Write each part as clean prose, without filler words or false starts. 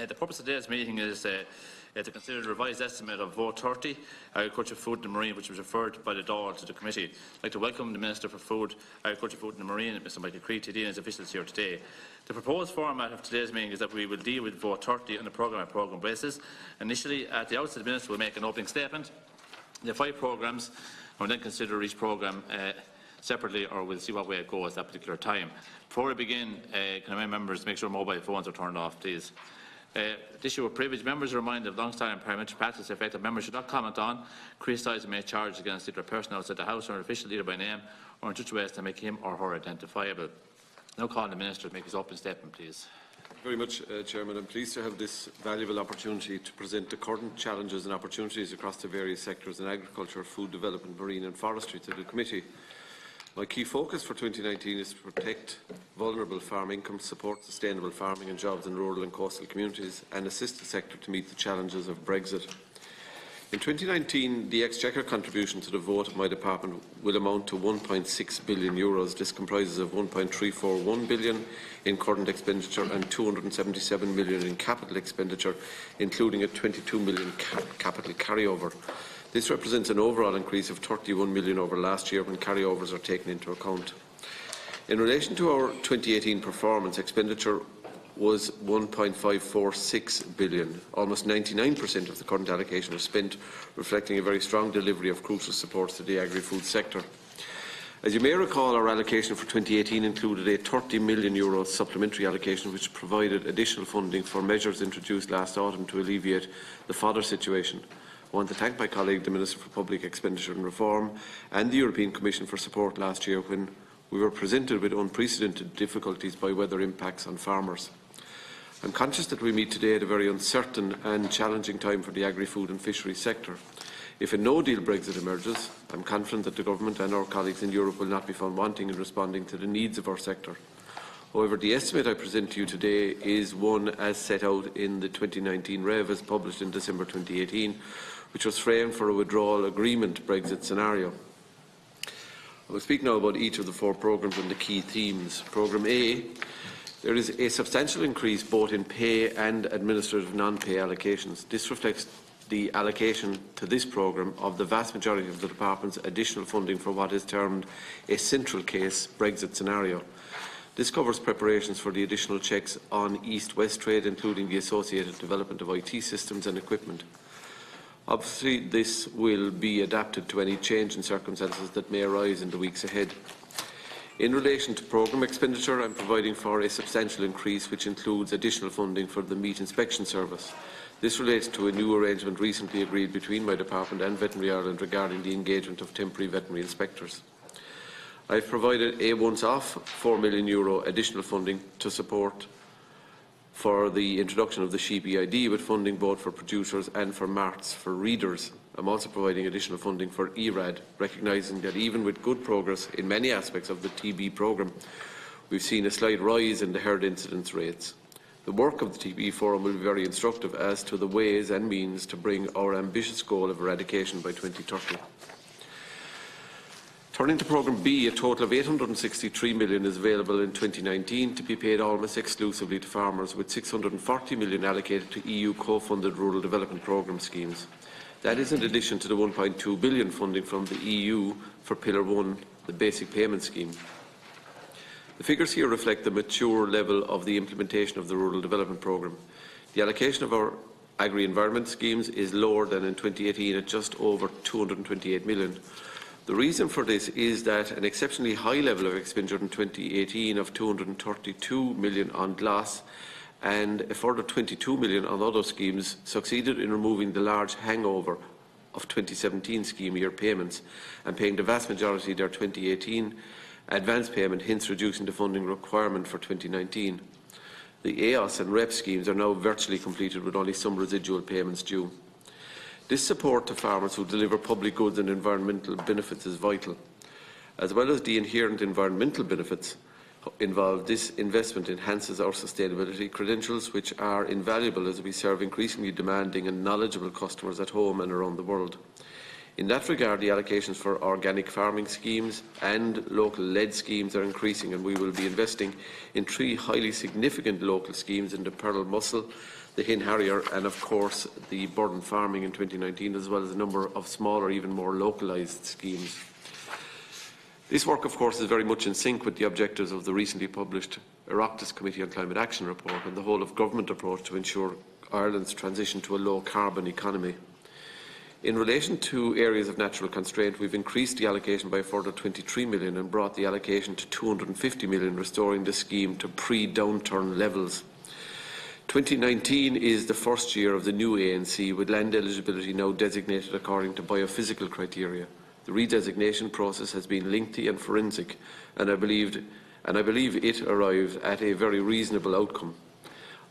The purpose of today's meeting is to consider the revised estimate of Vote 30, Agriculture, Food and Marine, which was referred by the Dáil to the committee. I'd like to welcome the Minister for Food, Agriculture, Food and Marine, Mr Michael Creed, and his officials here today. The proposed format of today's meeting is that we will deal with Vote 30 on a programme-by-programme basis. Initially, at the outset, the Minister will make an opening statement. There are 5 programmes, and we'll then consider each programme separately, or we'll see what way it goes at that particular time. Before we begin, can I remind members make sure mobile phones are turned off, please. The issue of privilege, members are reminded of long-standing parliamentary practice effect that members should not comment on, criticise and make charges against either a person outside the House or an official leader by name, or in such a way as to make him or her identifiable. Now calling the Minister to make his opening statement, please. Thank you very much, Chairman. I'm pleased to have this valuable opportunity to present the current challenges and opportunities across the various sectors in agriculture, food development, marine and forestry to the committee. My key focus for 2019 is to protect vulnerable farm income, support sustainable farming and jobs in rural and coastal communities, and assist the sector to meet the challenges of Brexit. In 2019, the Exchequer contribution to the vote of my department will amount to €1.6 billion. This comprises of €1.341 billion in current expenditure and €277 million in capital expenditure, including a €22 million capital carryover. This represents an overall increase of €31 million over last year when carryovers are taken into account. In relation to our 2018 performance, expenditure was €1.546 billion. Almost 99% of the current allocation was spent, reflecting a very strong delivery of crucial supports to the agri-food sector. As you may recall, our allocation for 2018 included a €30 million supplementary allocation which provided additional funding for measures introduced last autumn to alleviate the fodder situation. I want to thank my colleague, the Minister for Public Expenditure and Reform, and the European Commission for support last year when we were presented with unprecedented difficulties by weather impacts on farmers. I am conscious that we meet today at a very uncertain and challenging time for the agri-food and fisheries sector. If a no-deal Brexit emerges, I am confident that the Government and our colleagues in Europe will not be found wanting in responding to the needs of our sector. However, the estimate I present to you today is one as set out in the 2019 REV as published in December 2018, which was framed for a withdrawal agreement Brexit scenario. I will speak now about each of the 4 programmes and the key themes. Programme A, there is a substantial increase both in pay and administrative non-pay allocations. This reflects the allocation to this programme of the vast majority of the department's additional funding for what is termed a central case Brexit scenario. This covers preparations for the additional checks on East-West trade, including the associated development of IT systems and equipment. Obviously, this will be adapted to any change in circumstances that may arise in the weeks ahead. In relation to programme expenditure, I am providing for a substantial increase which includes additional funding for the meat inspection service. This relates to a new arrangement recently agreed between my department and Veterinary Ireland regarding the engagement of temporary veterinary inspectors. I have provided a once-off €4 million additional funding to support for the introduction of the sheep EID, with funding both for producers and for marts for readers. I am also providing additional funding for ERAD, recognising that even with good progress in many aspects of the TB programme, we have seen a slight rise in the herd incidence rates. The work of the TB Forum will be very instructive as to the ways and means to bring our ambitious goal of eradication by 2030. Turning to Programme B, a total of €863 million is available in 2019 to be paid almost exclusively to farmers, with €640 million allocated to EU co-funded rural development programme schemes. That is in addition to the €1.2 billion funding from the EU for Pillar 1, the basic payment scheme. The figures here reflect the mature level of the implementation of the rural development programme. The allocation of our agri-environment schemes is lower than in 2018 at just over €228 million. The reason for this is that an exceptionally high level of expenditure in 2018 of €232 million on GLAS and a further €22 million on other schemes succeeded in removing the large hangover of 2017 scheme year payments and paying the vast majority of their 2018 advance payment, hence reducing the funding requirement for 2019. The EOS and REP schemes are now virtually completed with only some residual payments due. This support to farmers who deliver public goods and environmental benefits is vital. As well as the inherent environmental benefits involved, this investment enhances our sustainability credentials, which are invaluable as we serve increasingly demanding and knowledgeable customers at home and around the world. In that regard, the allocations for organic farming schemes and local lead schemes are increasing, and we will be investing in 3 highly significant local schemes in the pearl mussel, the hen harrier and, of course, the bird and farming in 2019, as well as a number of smaller, even more localised schemes. This work, of course, is very much in sync with the objectives of the recently published Oireachtas Committee on Climate Action report and the whole of government approach to ensure Ireland's transition to a low-carbon economy. In relation to areas of natural constraint, we have increased the allocation by a further 23 million and brought the allocation to 250 million, restoring the scheme to pre-downturn levels. 2019 is the first year of the new ANC, with land eligibility now designated according to biophysical criteria. The redesignation process has been lengthy and forensic, and I believe it arrived at a very reasonable outcome.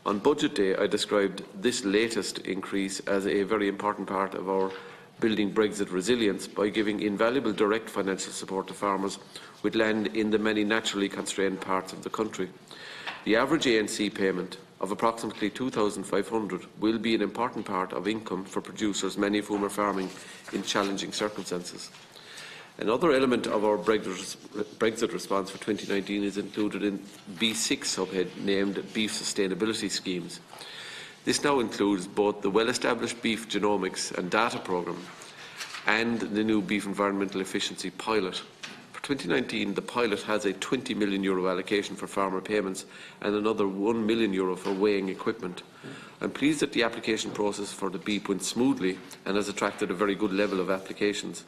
On Budget Day, I described this latest increase as a very important part of our building Brexit resilience by giving invaluable direct financial support to farmers with land in the many naturally constrained parts of the country. The average ANC payment of approximately 2,500 will be an important part of income for producers, many of whom are farming in challenging circumstances. Another element of our Brexit response for 2019 is included in B6 subhead named Beef Sustainability Schemes. This now includes both the well-established Beef Genomics and Data Programme and the new Beef Environmental Efficiency Pilot. For 2019, the pilot has a €20 million allocation for farmer payments and another €1 million for weighing equipment. I am pleased that the application process for the BEEP went smoothly and has attracted a very good level of applications.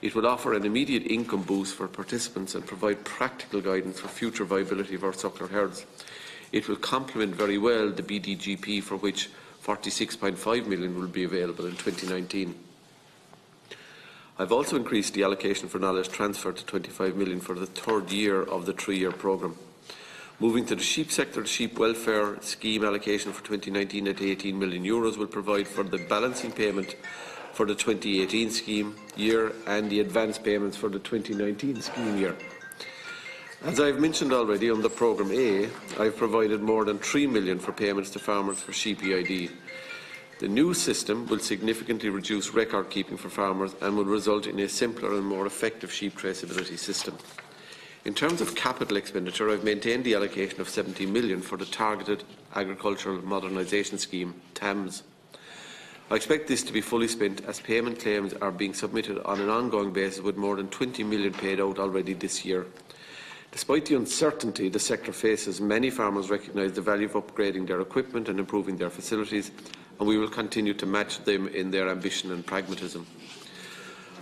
It will offer an immediate income boost for participants and provide practical guidance for future viability of our suckler herds. It will complement very well the BDGP, for which €46.5 million will be available in 2019. I have also increased the allocation for knowledge transfer to €25 million for the third year of the 3-year programme. Moving to the sheep sector, the sheep welfare scheme allocation for 2019 at €18 million will provide for the balancing payment for the 2018 scheme year and the advance payments for the 2019 scheme year. As I have mentioned already, under Programme A, I have provided more than €3 million for payments to farmers for sheep EID. The new system will significantly reduce record keeping for farmers and will result in a simpler and more effective sheep traceability system. In terms of capital expenditure, I have maintained the allocation of €70 million for the Targeted Agricultural Modernisation Scheme, TAMS. I expect this to be fully spent as payment claims are being submitted on an ongoing basis, with more than €20 million paid out already this year. Despite the uncertainty the sector faces, many farmers recognise the value of upgrading their equipment and improving their facilities, and we will continue to match them in their ambition and pragmatism.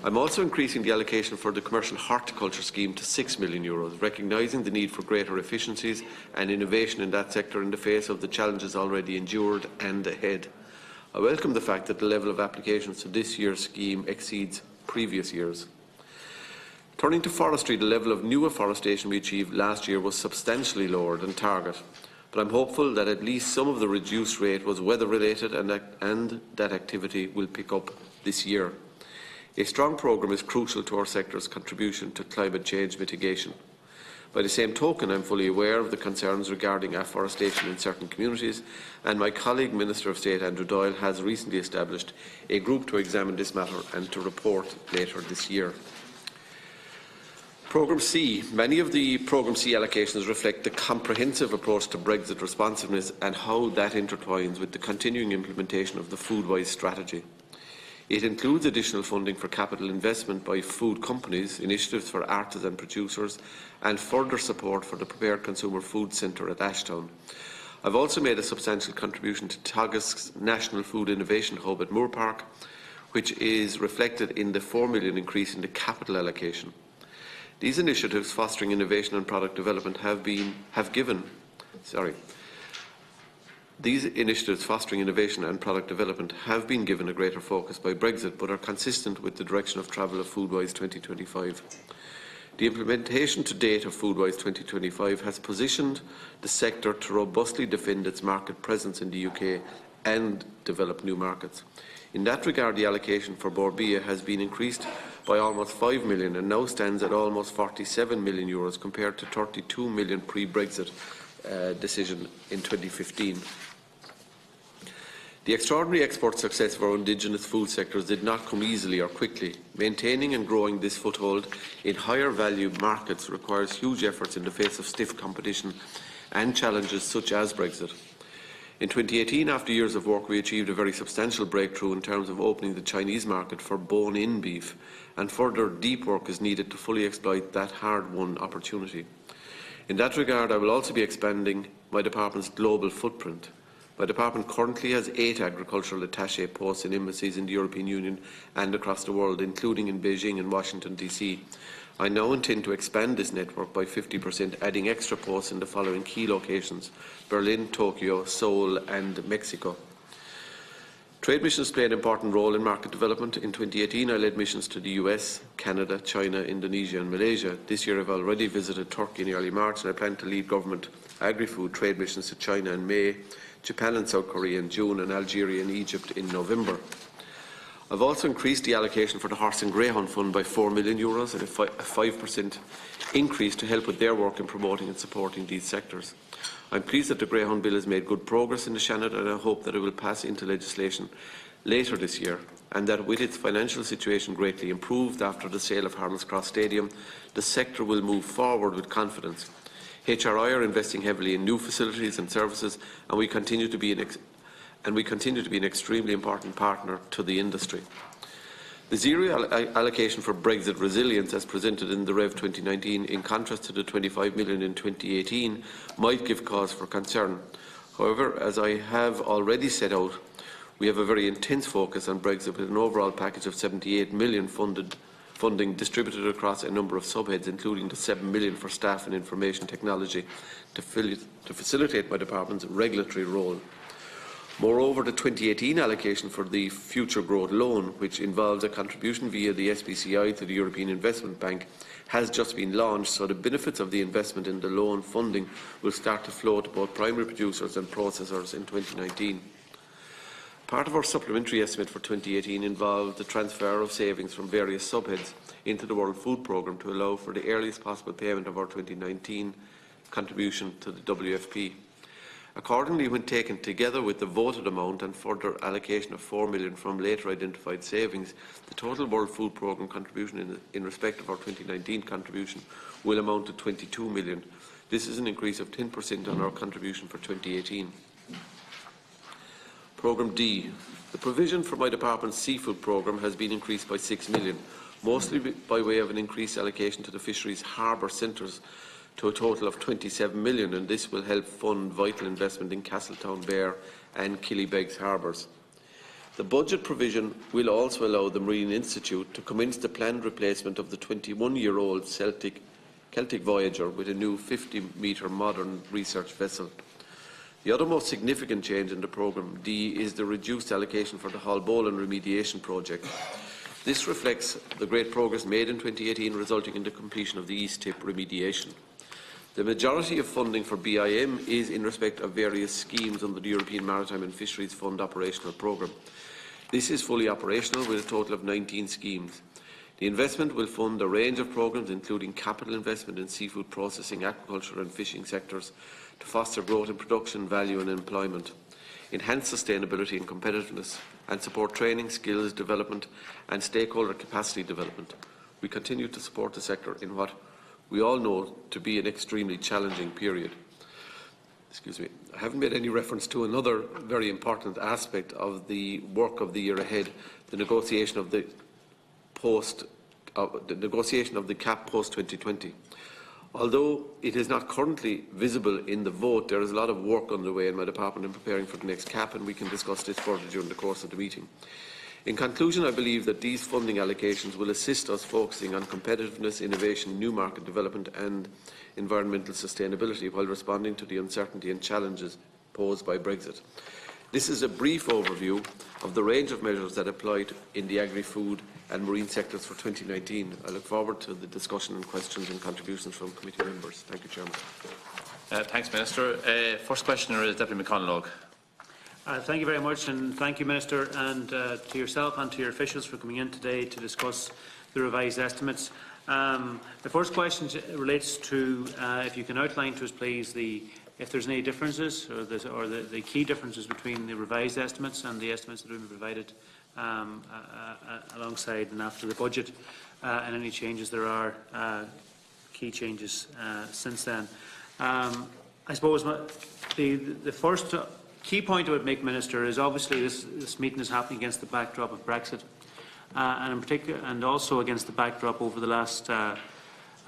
I am also increasing the allocation for the Commercial Horticulture Scheme to €6 million, recognising the need for greater efficiencies and innovation in that sector in the face of the challenges already endured and ahead. I welcome the fact that the level of applications to this year's scheme exceeds previous years. Turning to forestry, the level of new afforestation we achieved last year was substantially lower than target, but I am hopeful that at least some of the reduced rate was weather-related and that activity will pick up this year. A strong programme is crucial to our sector's contribution to climate change mitigation. By the same token, I am fully aware of the concerns regarding afforestation in certain communities, and my colleague Minister of State Andrew Doyle has recently established a group to examine this matter and to report later this year. Programme C. Many of the Programme C allocations reflect the comprehensive approach to Brexit responsiveness and how that intertwines with the continuing implementation of the Foodwise strategy. It includes additional funding for capital investment by food companies, initiatives for artisan producers, and further support for the Prepared Consumer Food Centre at Ashtown. I have also made a substantial contribution to Teagasc's National Food Innovation Hub at Moore Park, which is reflected in the €4 million increase in the capital allocation. These initiatives fostering innovation and product development have given a greater focus by Brexit, but are consistent with the direction of travel of Foodwise 2025. The implementation to date of Foodwise 2025 has positioned the sector to robustly defend its market presence in the UK and develop new markets. In that regard, the allocation for Borbia has been increased by almost €5 million and now stands at almost €47 million compared to €32 million pre-Brexit decision in 2015. The extraordinary export success of our indigenous food sectors did not come easily or quickly. Maintaining and growing this foothold in higher value markets requires huge efforts in the face of stiff competition and challenges such as Brexit. In 2018, after years of work, we achieved a very substantial breakthrough in terms of opening the Chinese market for bone-in beef, and further deep work is needed to fully exploit that hard-won opportunity. In that regard, I will also be expanding my department's global footprint. My department currently has 8 agricultural attaché posts in embassies in the European Union and across the world, including in Beijing and Washington, D.C. I now intend to expand this network by 50%, adding extra posts in the following key locations: Berlin, Tokyo, Seoul and Mexico. Trade missions play an important role in market development. In 2018, I led missions to the US, Canada, China, Indonesia and Malaysia. This year, I've already visited Turkey in early March, and I plan to lead government agri-food trade missions to China in May, Japan and South Korea in June, and Algeria and Egypt in November. I've also increased the allocation for the Horse and Greyhound Fund by €4 million and a 5% increase to help with their work in promoting and supporting these sectors. I'm pleased that the Greyhound Bill has made good progress in the Senate, and I hope that it will pass into legislation later this year, and that with its financial situation greatly improved after the sale of Harlan's Cross Stadium, the sector will move forward with confidence. HRI are investing heavily in new facilities and services, and we continue to be an extremely important partner to the industry. The zero allocation for Brexit resilience, as presented in the Rev 2019, in contrast to the €25 million in 2018, might give cause for concern. However, as I have already set out, we have a very intense focus on Brexit, with an overall package of €78 million funding distributed across a number of subheads, including the €7 million for staff and information technology to facilitate my department's regulatory role. Moreover, the 2018 allocation for the Future Growth Loan, which involves a contribution via the SBCI to the European Investment Bank, has just been launched, so the benefits of the investment in the loan funding will start to flow to both primary producers and processors in 2019. Part of our supplementary estimate for 2018 involved the transfer of savings from various subheads into the World Food Programme to allow for the earliest possible payment of our 2019 contribution to the WFP. Accordingly, when taken together with the voted amount and further allocation of €4 million from later identified savings, the total World Food Programme contribution in respect of our 2019 contribution will amount to €22 million. This is an increase of 10% on our contribution for 2018. Programme D. The provision for my department's seafood programme has been increased by €6 million, mostly by way of an increased allocation to the fisheries harbour centres, to a total of €27 million, and this will help fund vital investment in Castletown, Bear and Killybegs harbours. The budget provision will also allow the Marine Institute to commence the planned replacement of the 21-year-old Celtic Voyager with a new 50-metre modern research vessel. The other most significant change in the programme D is the reduced allocation for the Hallbolan remediation project. This reflects the great progress made in 2018, resulting in the completion of the East Tip remediation. The majority of funding for BIM is in respect of various schemes under the European Maritime and Fisheries Fund operational programme. This is fully operational with a total of 19 schemes. The investment will fund a range of programmes, including capital investment in seafood processing, aquaculture and fishing sectors, to foster growth in production, value and employment, enhance sustainability and competitiveness, and support training, skills development and stakeholder capacity development. We continue to support the sector in what we all know to be an extremely challenging period. I haven't made any reference to another very important aspect of the work of the year ahead, the negotiation of the CAP post-2020. Although it is not currently visible in the vote, there is a lot of work underway in my department in preparing for the next CAP, and we can discuss this further during the course of the meeting. In conclusion, I believe that these funding allocations will assist us focusing on competitiveness, innovation, new market development and environmental sustainability while responding to the uncertainty and challenges posed by Brexit. This is a brief overview of the range of measures that apply in the agri-food and marine sectors for 2019. I look forward to the discussion and questions and contributions from committee members. Thank you, Chairman. Thanks, Minister. First questioner is Deputy McConalogue. Thank you very much, and thank you, Minister, and to yourself and to your officials for coming in today to discuss the revised estimates. The first question relates to, if you can outline to us, please, if there's any differences or the key differences between the revised estimates and the estimates that have been provided alongside and after the budget, and any changes there are, key changes since then. I suppose the first key point I would make, Minister, is obviously this meeting is happening against the backdrop of Brexit, and in particular, and also against the backdrop over the last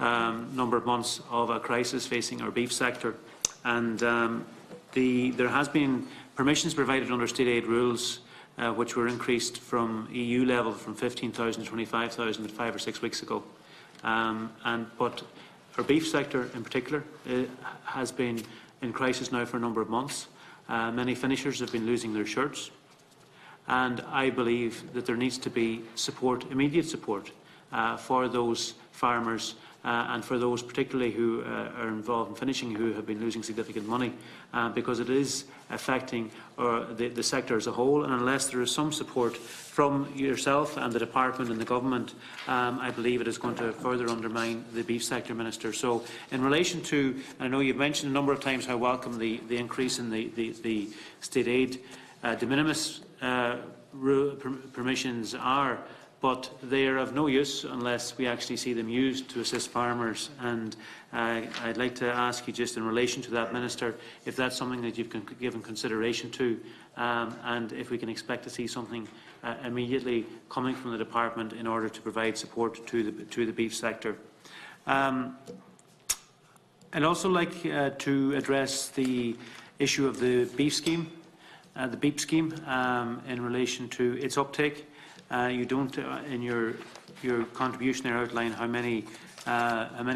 number of months of a crisis facing our beef sector. And there has been permissions provided under state aid rules, which were increased from EU level from 15,000 to 25,000 5 or 6 weeks ago. But our beef sector in particular has been in crisis now for a number of months. Many finishers have been losing their shirts, and I believe that there needs to be support, immediate support, for those farmers and for those particularly who are involved in finishing who have been losing significant money, because it is affecting the sector as a whole, and unless there is some support from yourself and the department and the government, I believe it is going to further undermine the beef sector, Minister. So in relation to, I know you've mentioned a number of times how welcome the increase in the state aid de minimis permissions are, but they are of no use unless we actually see them used to assist farmers. And I'd like to ask you, just in relation to that, Minister, if that's something that you've given consideration to, and if we can expect to see something immediately coming from the department in order to provide support to the beef sector. I'd also like to address the issue of the beef scheme, in relation to its uptake. You don't, in your contribution there, outline how many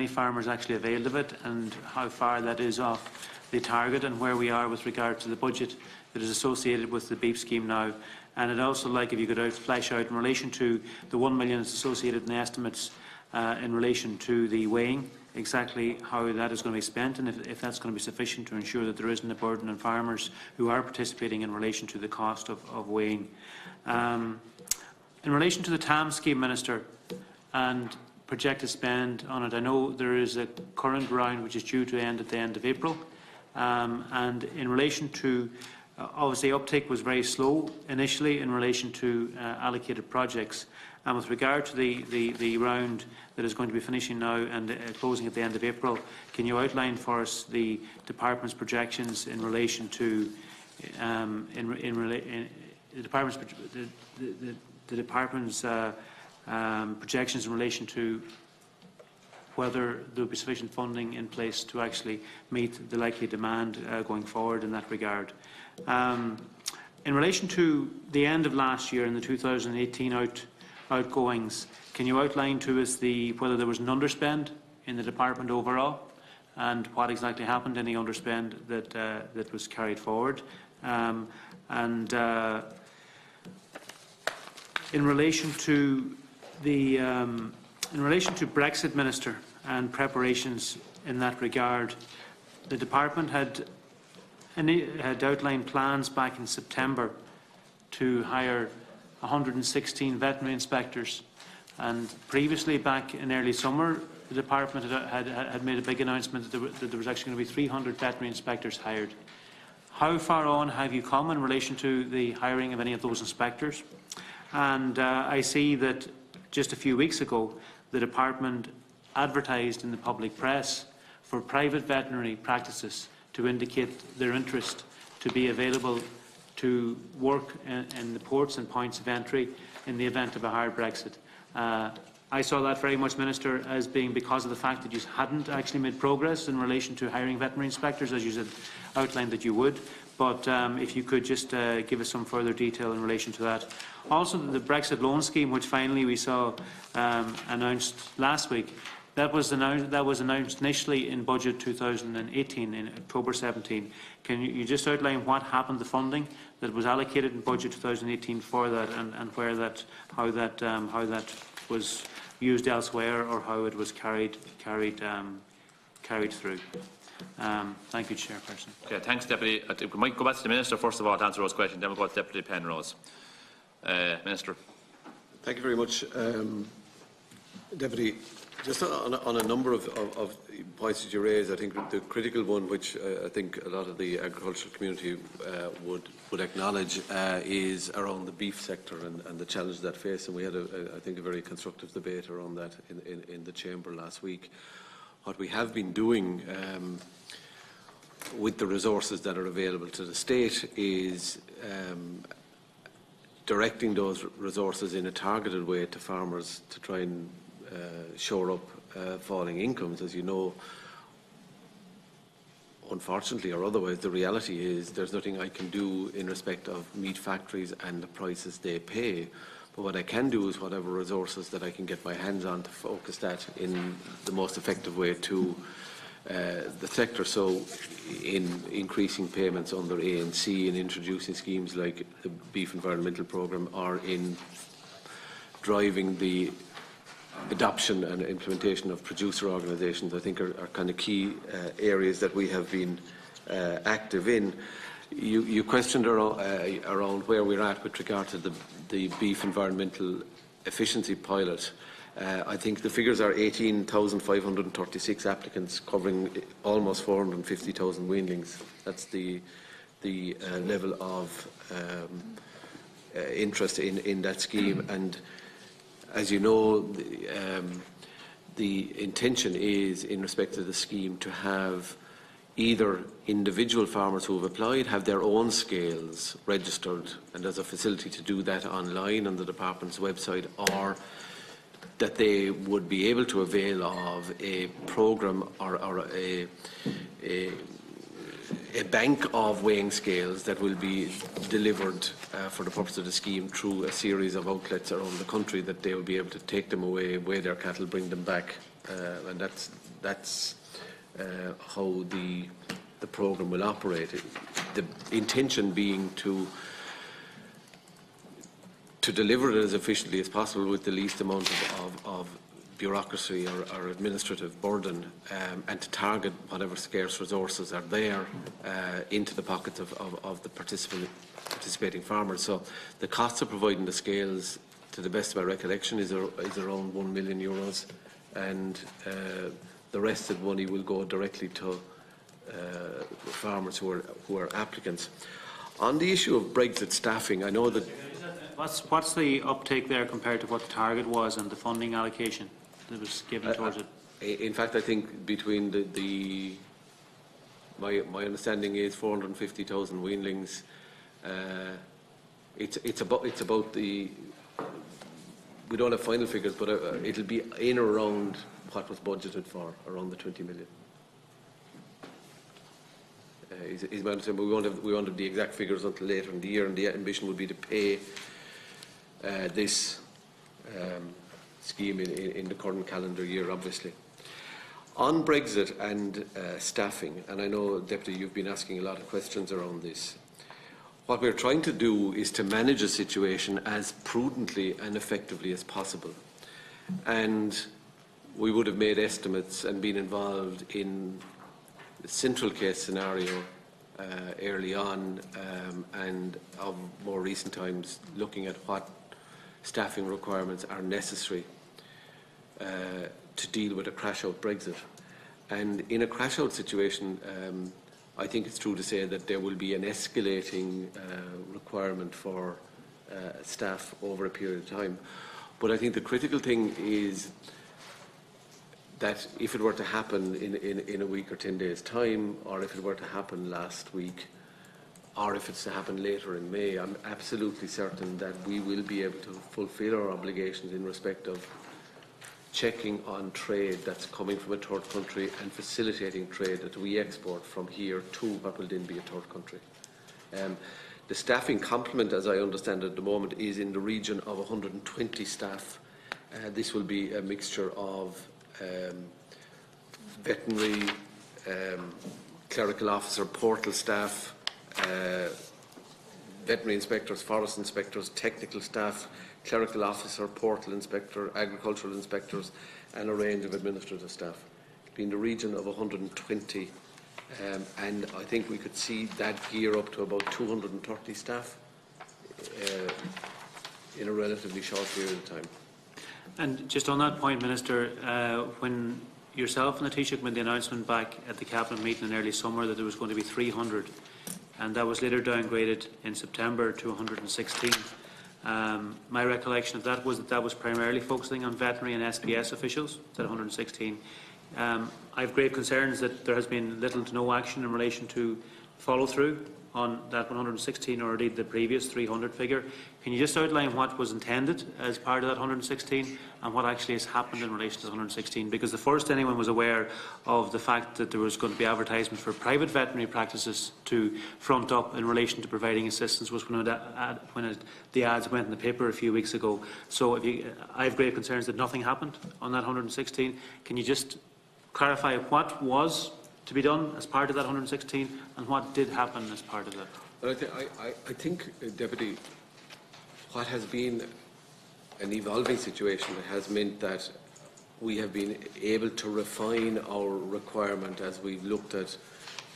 farmers actually availed of it and how far that is off the target and where we are with regard to the budget that is associated with the beef scheme now. And I'd also like if you could flesh out in relation to the 1 million that's associated in the estimates in relation to the weighing, exactly how that is going to be spent, and if that's going to be sufficient to ensure that there isn't a burden on farmers who are participating in relation to the cost of weighing. In relation to the TAM scheme, Minister, and projected spend on it, I know there is a current round which is due to end at the end of April, and in relation to, obviously uptake was very slow initially in relation to allocated projects, and with regard to the round that is going to be finishing now and closing at the end of April, can you outline for us the department's projections in relation to the department's projections in relation to whether there will be sufficient funding in place to actually meet the likely demand going forward in that regard. In relation to the end of last year and the 2018 outgoings, can you outline to us whether there was an underspend in the department overall and what exactly happened, any underspend that was carried forward? In relation to Brexit, Minister, and preparations in that regard, the department had outlined plans back in September to hire 116 veterinary inspectors, and previously, back in early summer, the department had made a big announcement that there was actually going to be 300 veterinary inspectors hired. How far on have you come in relation to the hiring of any of those inspectors? And I see that just a few weeks ago, the department advertised in the public press for private veterinary practices to indicate their interest to be available to work in the ports and points of entry in the event of a hard Brexit. I saw that very much, Minister, as being because of the fact that you hadn't actually made progress in relation to hiring veterinary inspectors, as you had outlined that you would. But if you could just give us some further detail in relation to that. Also, the Brexit loan scheme, which finally we saw announced last week, that was announced initially in Budget 2018, in October 17. Can you just outline what happened, the funding that was allocated in Budget 2018 for that, and where how that was used elsewhere, or how it was carried through? Thank you, Chairperson. Okay, thanks, Deputy. I think we might go back to the Minister first of all to answer those questions, then we'll go to Deputy Penrose. Minister. Thank you very much, Deputy. Just on a number of points that you raised, I think the critical one, which I think a lot of the agricultural community would acknowledge, is around the beef sector and the challenge that face. And we had, I think, a very constructive debate around that in the Chamber last week. What we have been doing with the resources that are available to the state, is directing those resources in a targeted way to farmers to try and shore up falling incomes. As you know, unfortunately or otherwise, the reality is there's nothing I can do in respect of meat factories and the prices they pay. But what I can do is whatever resources that I can get my hands on to focus that in the most effective way to the sector. So in increasing payments under ANC and introducing schemes like the Beef Environmental Programme, or in driving the adoption and implementation of producer organisations, I think are kind of key areas that we have been active in. You questioned around where we're at with regard to the beef environmental efficiency pilot. I think the figures are 18,536 applicants covering almost 450,000 weanlings. That's the level of interest in that scheme. And as you know, the intention is, in respect to the scheme, to have either individual farmers who have applied have their own scales registered, and there's a facility to do that online on the department's website, or that they would be able to avail of a programme or a bank of weighing scales that will be delivered for the purpose of the scheme through a series of outlets around the country, that they will be able to take them away, weigh their cattle, bring them back, and that's how the programme will operate. The intention being to deliver it as efficiently as possible with the least amount of bureaucracy or administrative burden, and to target whatever scarce resources are there into the pockets of the participating farmers. So the cost of providing the scales, to the best of my recollection, is around €1 million, and the rest of the money will go directly to farmers who are applicants. On the issue of Brexit staffing, I know that... What's the uptake there compared to what the target was and the funding allocation that was given towards it? In fact, I think between my understanding is 450,000 weanlings. It's about the... We don't have final figures, but it'll be in or around what was budgeted for, around the 20 million. Is my understanding, but we won't have the exact figures until later in the year, and the ambition would be to pay this scheme in the current calendar year, obviously. On Brexit and staffing, and I know, Deputy, you've been asking a lot of questions around this. What we're trying to do is to manage a situation as prudently and effectively as possible. And we would have made estimates and been involved in the central case scenario early on, and of more recent times looking at what staffing requirements are necessary to deal with a crash-out Brexit. And in a crash-out situation, I think it's true to say that there will be an escalating requirement for staff over a period of time. But I think the critical thing is that if it were to happen in a week or 10 days' time, or if it were to happen last week, or if it's to happen later in May, I'm absolutely certain that we will be able to fulfil our obligations in respect of checking on trade that's coming from a third country and facilitating trade that we export from here to what will then be a third country. The staffing complement, as I understand it at the moment, is in the region of 120 staff. This will be a mixture of veterinary, clerical officer, portal staff, veterinary inspectors, forest inspectors, technical staff, clerical officer, portal inspector, agricultural inspectors, and a range of administrative staff. It'll be in the region of 120, and I think we could see that gear up to about 230 staff in a relatively short period of time. And just on that point, Minister, when yourself and the Taoiseach made the announcement back at the Cabinet meeting in early summer that there was going to be 300, and that was later downgraded in September to 116. My recollection of that was primarily focusing on veterinary and SPS officials, that 116. I have grave concerns that there has been little to no action in relation to follow-through on that 116 or indeed the previous 300 figure. Can you just outline what was intended as part of that 116 and what actually has happened in relation to the 116? Because the first anyone was aware of the fact that there was going to be advertisement for private veterinary practices to front up in relation to providing assistance was when the ads went in the paper a few weeks ago. So I have grave concerns that nothing happened on that 116. Can you just clarify what was to be done as part of that 116 and what did happen as part of that? Well, I think, Deputy, what has been an evolving situation has meant that we have been able to refine our requirement as we've looked at,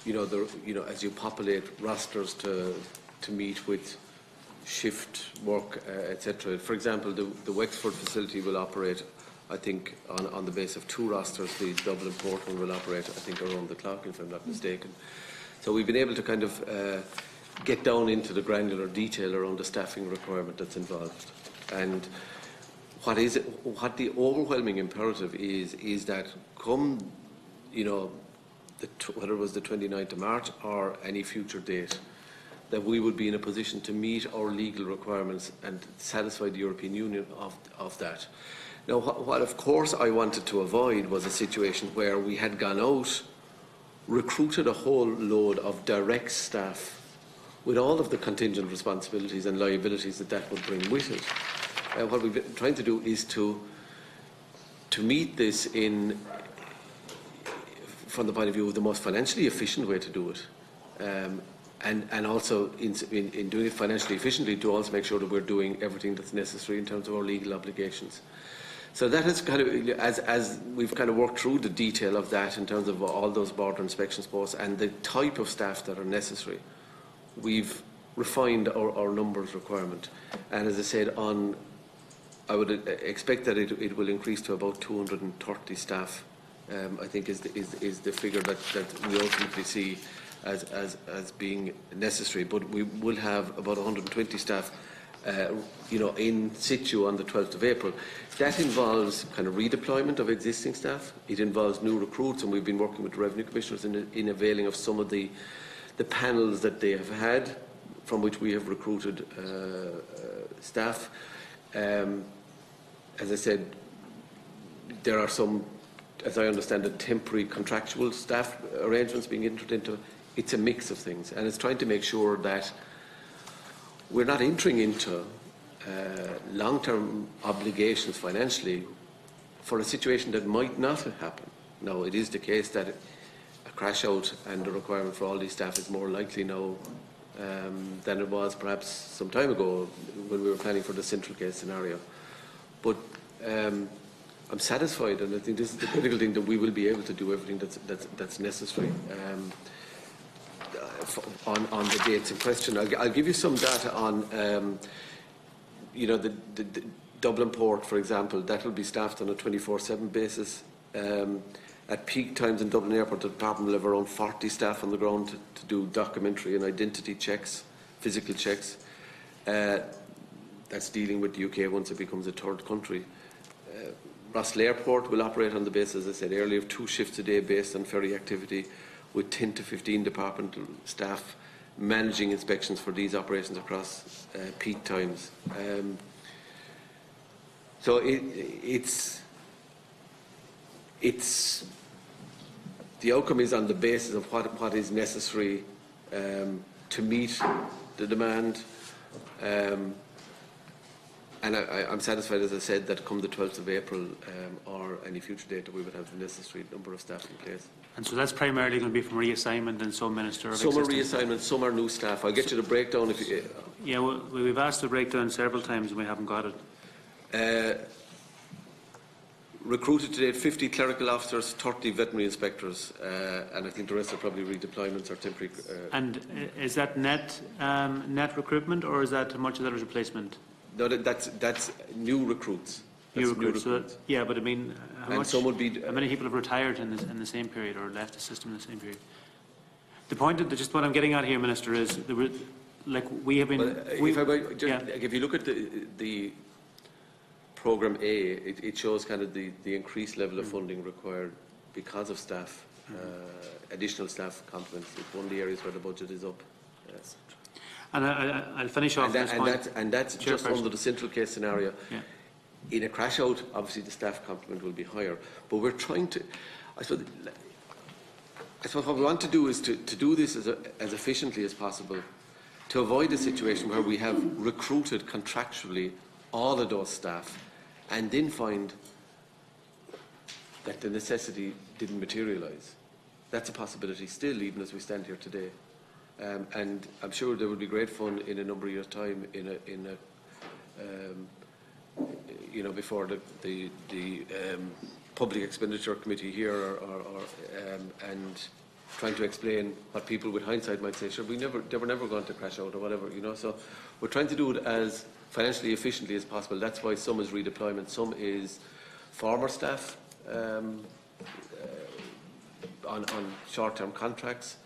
as you populate rosters to meet with shift work, etc. For example, the Wexford facility will operate, I think, on the basis of 2 rosters. The Dublin Port one will operate, I think, around the clock, if I'm not mistaken. So we've been able to kind of get down into the granular detail around the staffing requirement that's involved. And what the overwhelming imperative is that come, whether it was the 29th of March or any future date, that we would be in a position to meet our legal requirements and satisfy the European Union of that. Now, what of course I wanted to avoid was a situation where we had gone out, recruited a whole load of direct staff with all of the contingent responsibilities and liabilities that would bring with it. What we've been trying to do is to meet this from the point of view of the most financially efficient way to do it. And also in doing it financially efficiently to also make sure that we're doing everything that's necessary in terms of our legal obligations. So that is kind of, as we've kind of worked through the detail of that in terms of all those border inspections posts and the type of staff that are necessary, we've refined our numbers requirement. And as I said, I would expect that it will increase to about 230 staff, I think is the figure that we ultimately see as being necessary. But we will have about 120 staff in situ on the 12th of April. That involves kind of redeployment of existing staff. It involves new recruits, and we've been working with the Revenue Commissioners in availing of some of the panels that they have had, from which we have recruited staff. As I said, there are some, as I understand it, temporary contractual staff arrangements being entered into. It's a mix of things, and it's trying to make sure that we're not entering into long-term obligations financially for a situation that might not happen. Now, it is the case that a crash out and the requirement for all these staff is more likely now than it was perhaps some time ago when we were planning for the central case scenario. But I'm satisfied, and I think this is the critical thing, that we will be able to do everything that's necessary on the dates in question. I'll give you some data on the Dublin Port, for example. That will be staffed on a 24/7 basis. At peak times in Dublin Airport, the department will have around 40 staff on the ground to do documentary and identity checks, physical checks. That's dealing with the UK once it becomes a third country. Marcella Airport will operate on the basis, as I said earlier, of 2 shifts a day based on ferry activity, with 10 to 15 departmental staff managing inspections for these operations across peak times. So it's the outcome is on the basis of what is necessary to meet the demand. And I'm satisfied, as I said, that come the 12th of April or any future date that we would have the necessary number of staff in place. And so that's primarily going to be from reassignment and some Minister of Some are existing reassignment, some are new staff. I'll get you the breakdown if you... Yeah, well, we've asked the breakdown several times and we haven't got it. Recruited today 50 clerical officers, 30 veterinary inspectors, and I think the rest are probably redeployments or temporary... And is that net recruitment, or is that how much of that is replacement? No, that's new recruits. New recruits. So yeah, but I mean, how many people have retired in the same period or left the system in the same period? The point, just what I'm getting at here, Minister, is we have been... Well, if you look at the Programme A, it shows kind of the increased level of funding required because of staff, additional staff complements. It's one of the areas where the budget is up. Yes. And I'll finish off this point. And that's just under the central case scenario. Yeah. In a crash out, obviously the staff complement will be higher. But we're trying to, I suppose what we want to do is to do this as efficiently as possible, to avoid a situation where we have recruited contractually all of those staff and then find that the necessity didn't materialise. That's a possibility still, even as we stand here today. And I'm sure there would be great fun in a number of years' time before the public expenditure committee here, and trying to explain what people with hindsight might say. Sure, they were never going to crash out or whatever, So we're trying to do it as financially efficiently as possible. That's why some is redeployment, some is former staff on short-term contracts.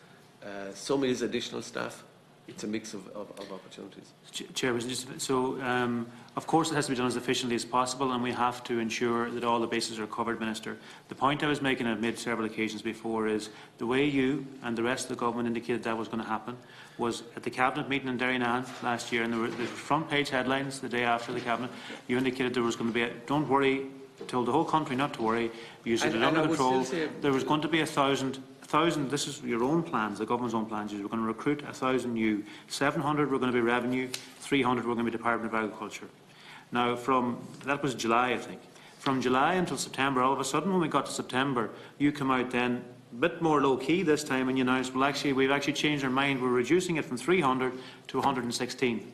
Some is additional staff. It's a mix of opportunities. Chairperson, of course it has to be done as efficiently as possible, and we have to ensure that all the bases are covered, Minister. The point I was making, I've made several occasions before, is the way you and the rest of the government indicated that was going to happen was at the Cabinet meeting in Derrynane last year, and there were front page headlines the day after the Cabinet. You indicated there was going to be don't worry, told the whole country not to worry, you said it under control. There was going to be 1,000, this is your own plans, the government's own plans. You were going to recruit 1,000 new, 700 were going to be revenue, 300 were going to be Department of Agriculture. Now, that was July, I think. From July until September, all of a sudden, when we got to September, you come out then a bit more low-key this time, and you announced, well, actually, we've actually changed our mind. We're reducing it from 300 to 116.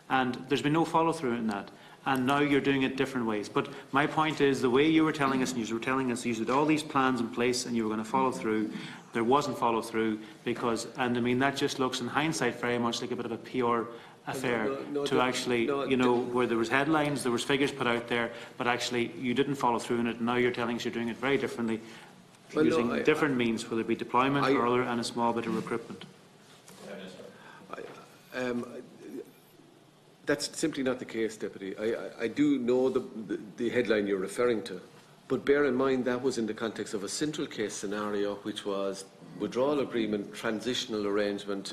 And there's been no follow-through in that. And now you're doing it different ways. But my point is, the way you were telling us, and you were telling us you had all these plans in place and you were going to follow through, there wasn't follow through because, and I mean, that just looks in hindsight very much like a bit of a PR affair where there was headlines, there was figures put out there, but actually you didn't follow through in it, and now you're telling us you're doing it very differently, using different means, whether it be deployment or other, and a small bit of recruitment. That's simply not the case, Deputy. I do know the headline you're referring to, but bear in mind that was in the context of a central case scenario, which was withdrawal agreement, transitional arrangement,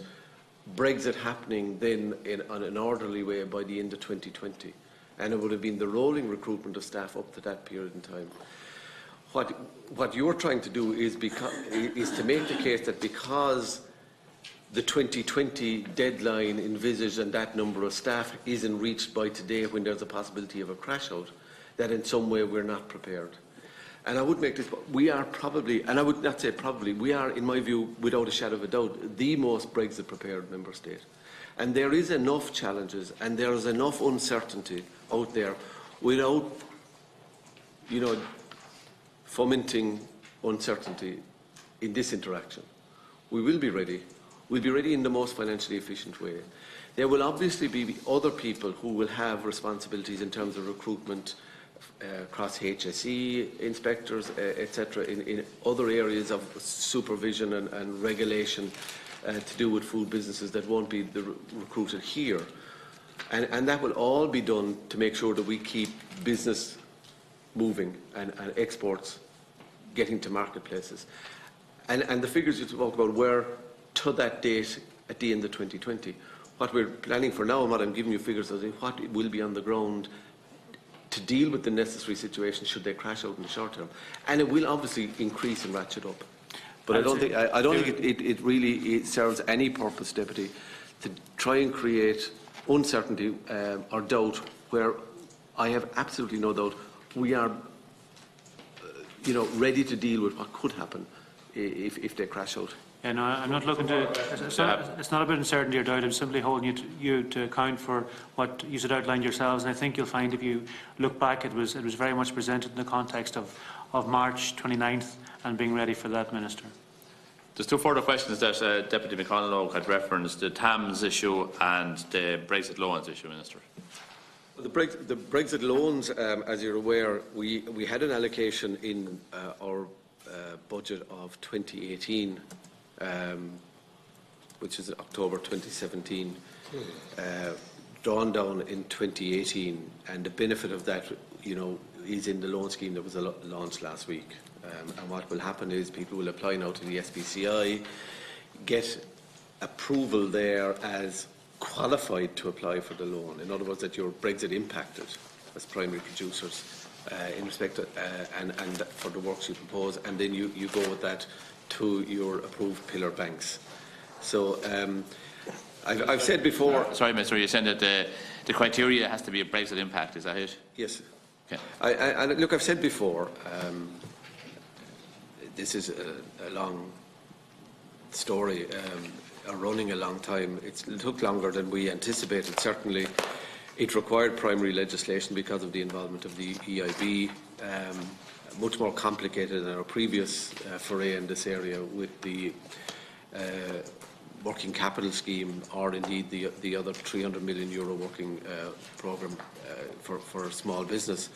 Brexit happening then on an orderly way by the end of 2020. And it would have been the rolling recruitment of staff up to that period in time. What you're trying to do is to make the case that because the 2020 deadline envisaged and that number of staff isn't reached by today when there's a possibility of a crash out, that in some way we're not prepared. And I would make this, we are probably, and I would not say probably, we are, in my view, without a shadow of a doubt, the most Brexit prepared member state. And there is enough challenges and there is enough uncertainty out there without, fomenting uncertainty in this interaction. We will be ready. We'll be ready in the most financially efficient way. There will obviously be other people who will have responsibilities in terms of recruitment, across HSE inspectors, etc., in other areas of supervision and regulation to do with food businesses that won't be recruited here. And that will all be done to make sure that we keep business moving and exports getting to marketplaces. And the figures you talked about were to that date at the end of 2020. What we're planning for now, and what I'm giving you figures of, what will be on the ground to deal with the necessary situation should they crash out in the short term. And it will obviously increase and ratchet up. But I don't think it really serves any purpose, Deputy, to try and create uncertainty or doubt where I have absolutely no doubt we are ready to deal with what could happen if they crash out. Yeah, no, I'm not looking to. It's not about uncertainty or doubt. I'm simply holding you to account for what you had outlined yourselves. And I think you'll find if you look back, it was very much presented in the context of March 29th and being ready for that, Minister. There's two further questions that Deputy McConalogue had referenced: the TAMS issue and the Brexit loans issue, Minister. The Brexit loans, as you're aware, we had an allocation in our budget of 2018. Which is October 2017, drawn down in 2018, and the benefit of that, is in the loan scheme that was launched last week. And what will happen is people will apply now to the SPCI, get approval there as qualified to apply for the loan. In other words, that you're Brexit impacted as primary producers in respect of, and for the works you propose, and then you go with that to your approved pillar banks. So I've said before... Sorry, Minister, you're saying that the criteria has to be a Brexit impact, is that it? Yes. Okay. Look, I've said before, this is a long story, running a long time. It took longer than we anticipated. Certainly, it required primary legislation because of the involvement of the EIB. Much more complicated than our previous foray in this area with the working capital scheme, or indeed the other €300 million working programme for small business.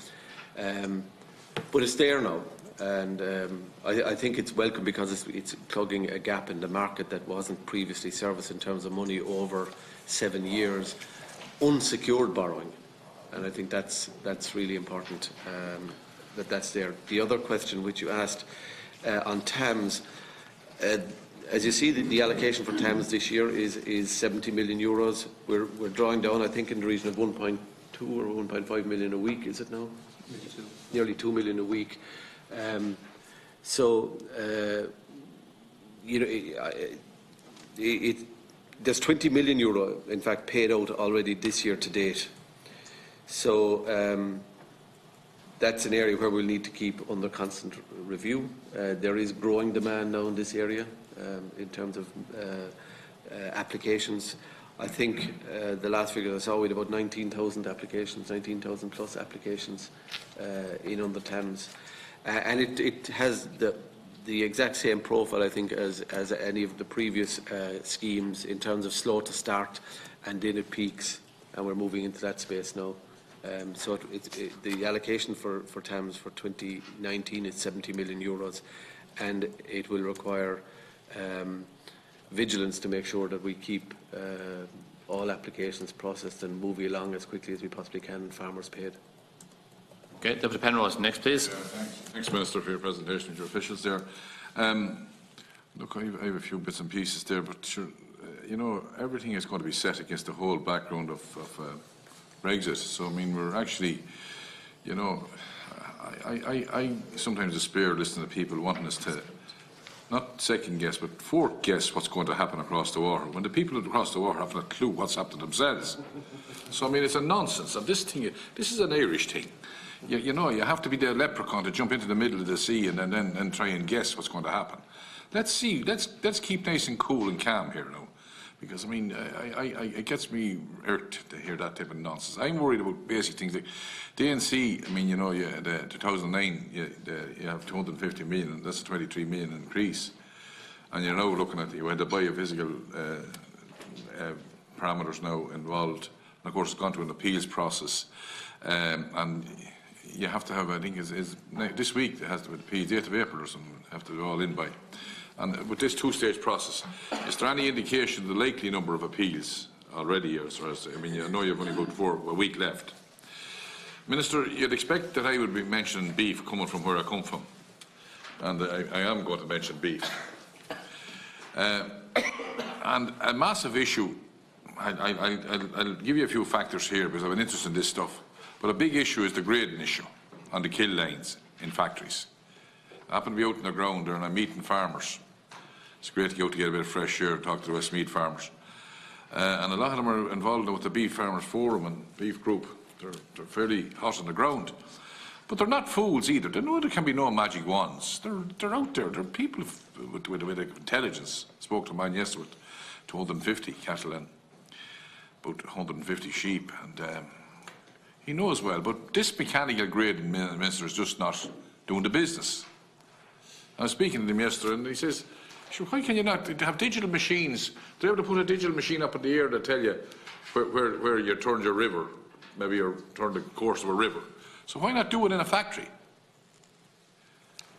But it's there now, and I think it's welcome because it's plugging a gap in the market that wasn't previously serviced in terms of money over 7 years, unsecured borrowing, and I think that's really important that's there. The other question which you asked on TAMS, as you see, the allocation for TAMS this year is €70 million. We're drawing down, I think, in the region of 1.2 or 1.5 million a week. Is it now? Nearly 2 million a week. You know, there's €20 million, in fact, paid out already this year to date. So that's an area where we'll need to keep under constant review. There is growing demand now in this area in terms of applications. I think the last figure I saw, we had about 19,000 applications, 19,000 plus applications in under TAMS. And it has the exact same profile, I think, as any of the previous schemes in terms of slow to start, and then it peaks, and we're moving into that space now. So the allocation for TAMS for 2019 is €70 million, and it will require vigilance to make sure that we keep all applications processed and moving along as quickly as we possibly can, and farmers paid. Okay, Deputy Penrose, next, please. Thanks, Minister, for your presentation and your officials there. Look, I have a few bits and pieces there, but sure, you know, everything is going to be set against the whole background of Brexit. So, I mean, we're actually, you know, I sometimes despair listening to people wanting us to not second guess, but fourth guess what's going to happen across the water, when the people across the water haven't a clue what's happened themselves. So, I mean, it's a nonsense. And this is an Irish thing. You know, you have to be the leprechaun to jump into the middle of the sea and then try and guess what's going to happen. Let's see. Let's keep nice and cool and calm here now, because I mean, it gets me irked to hear that type of nonsense. I'm worried about basic things like the DNC. I mean, you know, the 2009 you have 250 million. That's a 23 million increase, and you're now looking at the biophysical parameters now involved. And of course, it's gone to an appeals process, and you have to have, I think, this week there has to be the 8th of April or something, have to be all in by. And with this two-stage process, is there any indication of the likely number of appeals already? I mean, I know you've only about a week left. Minister, you'd expect that I would be mentioning beef coming from where I come from, and I am going to mention beef. And a massive issue, I'll give you a few factors here because I have an interest in this stuff. But a big issue is the grading issue on the kill lines in factories. I happen to be out in the ground there and I'm meeting farmers. It's great to go out to get a bit of fresh air and talk to the Westmeath farmers. And a lot of them are involved with the Beef Farmers Forum and Beef Group. They're fairly hot on the ground. But they're not fools either. They know there can be no magic wands. They're out there. They're people with intelligence. I spoke to a man yesterday with 250 cattle and about 150 sheep. And he knows well, but this mechanical grading, Minister, is just not doing the business. I was speaking to him yesterday, and he says, sure, why can you not have digital machines? They're able to put a digital machine up in the air to tell you where you turned your river, maybe you turned the course of a river. So why not do it in a factory?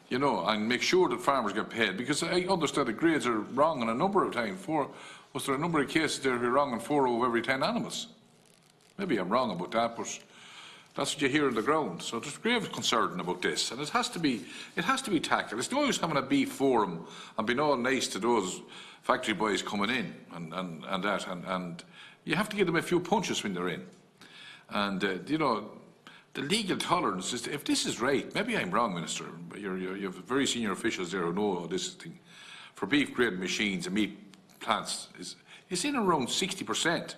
You know, and make sure that farmers get paid, because I understand the grades are wrong on a number of times. Was there a number of cases that were wrong on 4 out of every 10 animals? Maybe I'm wrong about that, but That's what you hear on the ground. So there's grave concern about this, and it has to be tackled. It's no use having a beef forum and being all nice to those factory boys coming in and you have to give them a few punches when they're in. And you know, the legal tolerance is, if this is right, maybe I'm wrong, Minister, but you have very senior officials there who know this thing, for beef grading machines and meat plants is in around 60%.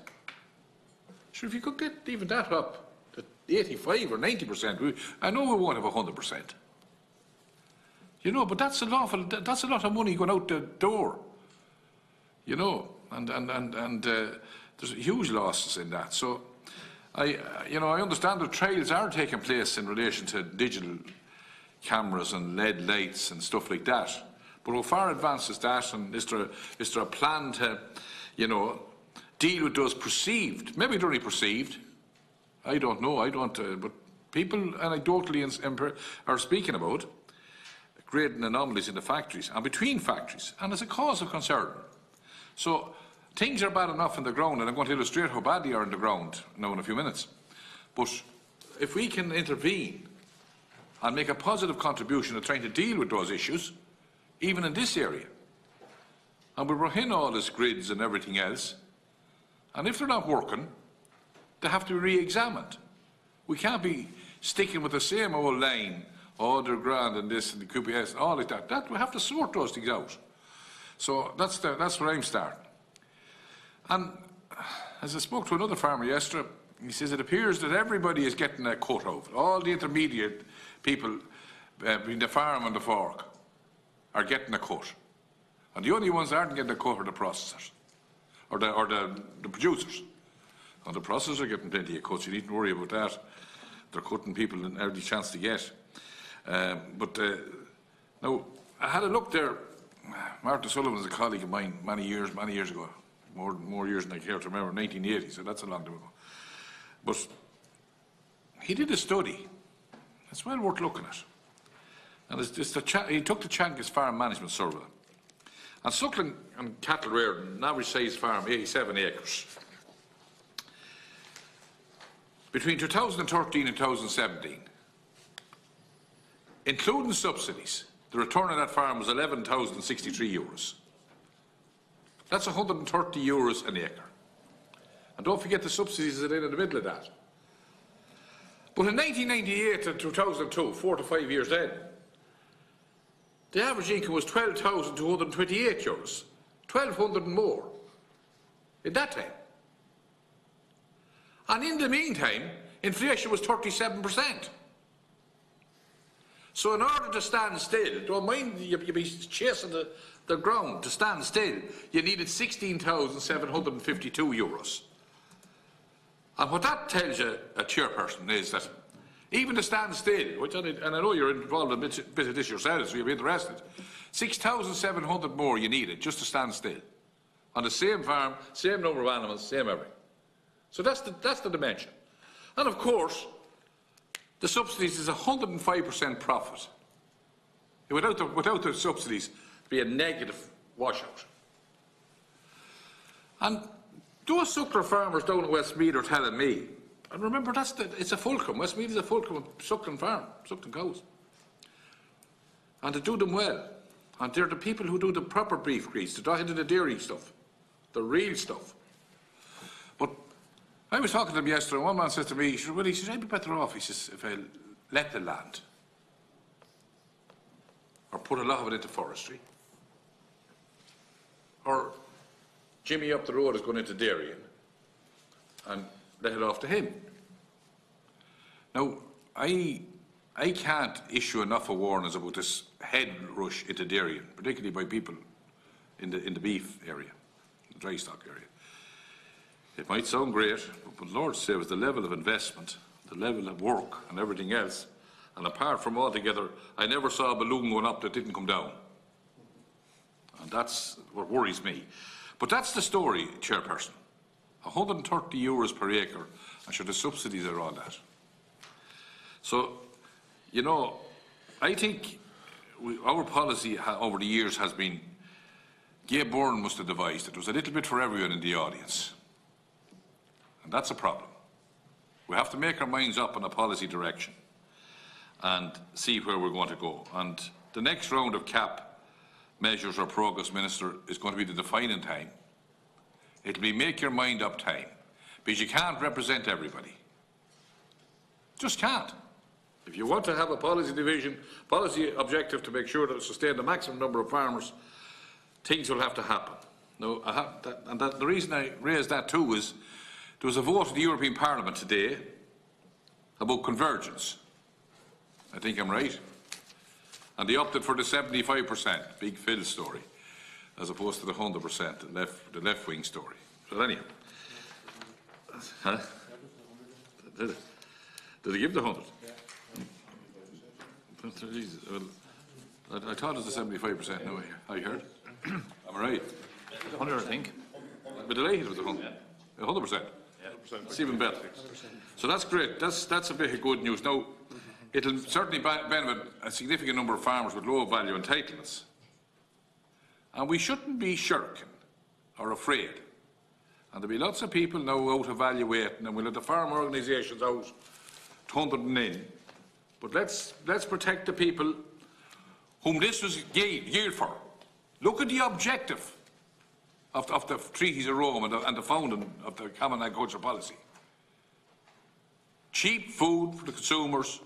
Sure, if you could get even that up to 85 or 90%, I know we won't have 100%. You know, but that's a lot of money going out the door. You know, and there's huge losses in that. So, I understand that trials are taking place in relation to digital cameras and LED lights and stuff like that. But how far advanced is that? And is there a plan to, you know, deal with those perceived? Maybe they're only perceived. I don't know. I don't. But people anecdotally are speaking about grading anomalies in the factories and between factories, and it's a cause of concern. So things are bad enough in the ground, and I'm going to illustrate how bad they are in the ground now in a few minutes. But if we can intervene and make a positive contribution to trying to deal with those issues, even in this area, and we bring in all these grids and everything else, and if they're not working, they have to be re-examined. We can't be sticking with the same old line, oh, they're grand and this and the QPS and all like that. We have to sort those things out. So that's where I'm starting. And as I spoke to another farmer yesterday, he says it appears that everybody is getting a cut of it. All the intermediate people between the farm and the fork are getting a cut. And the only ones that aren't getting a cut are the processors, or the producers. And the processors are getting plenty of cuts. You needn't worry about that. They're cutting people in every chance to get. Now, I had a look there. Martin Sullivan was a colleague of mine many years ago. More years than I care to remember, 1980, so that's a long time ago. But he did a study. It's well worth looking at. And he took the Changas Farm Management Survey. And suckling and cattle rearing, an average size farm, 87 acres. Between 2013 and 2017, including subsidies, the return on that farm was €11,063. That's €130 an acre. And don't forget the subsidies that are in the middle of that. But in 1998 and 2002, 4 to 5 years then, the average income was €12,228, €1,200 more in that time. And in the meantime, inflation was 37%. So in order to stand still, don't mind you'd be chasing the ground, to stand still, you needed €16,752. And what that tells you, a chairperson, is that even to stand still, which, and I know you're involved in a bit of this yourselves, so you'll be interested, 6,700 more you needed just to stand still. On the same farm, same number of animals, same everything. So that's the dimension. And of course, the subsidies is 105% profit. Without the subsidies, it'd be a negative washout. And those suckler farmers down at Westmeath are telling me, and remember it's a fulcrum. Westmeath is a fulcrum of suckling farm, suckling cows. And they do them well. And they're the people who do the proper beef grease, they're not into the dairy stuff, the real stuff. But I was talking to them yesterday, and one man says to me, Willie, I'd be better off, he says, if I let the land, or put a lot of it into forestry, or Jimmy up the road is going into dairying, and let it off to him. Now, I can't issue enough of warnings about this head rush into dairying, particularly by people in the beef area, the dry stock area. It might sound great, but Lord save us, the level of investment, the level of work and everything else, and apart from altogether, I never saw a balloon going up that didn't come down. And that's what worries me. But that's the story, Chairperson. €130 per acre, and sure the subsidies are all that. So, you know, I think our policy over the years has been, Gabe Byrne must have devised it. There was a little bit for everyone in the audience. And that's a problem. We have to make our minds up on a policy direction and see where we're going to go. And the next round of CAP measures or progress, Minister, is going to be the defining time. It'll be make your mind up time, because you can't represent everybody. Just can't. If you want to have a policy division, policy objective to make sure that it sustain the maximum number of farmers, things will have to happen. Now, the reason I raised that too is there was a vote in the European Parliament today about convergence. I think I'm right. And they opted for the 75%, big Phil story, as opposed to the 100%, the left-wing story. So anyhow. Huh? Did they give the 100? Jesus, well, I thought it was the 75%. No, I heard. Am I right? 100, I think. I'd be delighted with the 100. 100%. It's even better. So that's great. That's a bit of good news. Now, it'll certainly benefit a significant number of farmers with low value entitlements. And we shouldn't be shirking or afraid. And there'll be lots of people now out evaluating, and we'll have the farm organisations out thundering in. But let's protect the people whom this was geared for. Look at the objective of the Treaties of Rome and the founding of the Common Agricultural Policy. Cheap food for the consumers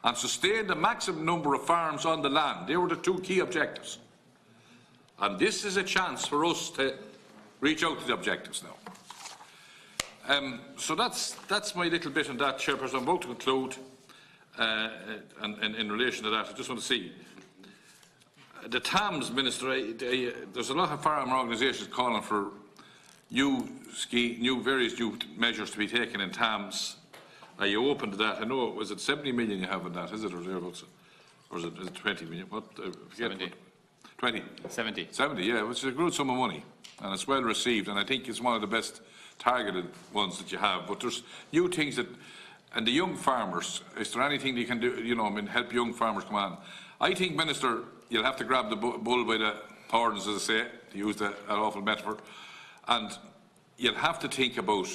and sustain the maximum number of farms on the land. They were the two key objectives. And this is a chance for us to reach out to the objectives now. So that's my little bit on that, Chairperson. I'm about to conclude. And in relation to that, I just want to see the TAMS, Minister. There's a lot of farm organisations calling for various new measures to be taken in TAMS. Are you open to that? I know, was it 70 million you have in that, is it, or is it 20 million? What? 70. 20? 70. 70, yeah, which is a good sum of money, and it's well received, and I think it's one of the best targeted ones that you have. But there's new things that, and the young farmers, is there anything you can do, help young farmers come on? I think, Minister, you'll have to grab the bull by the horns, as I say, to use that awful metaphor, and you'll have to think about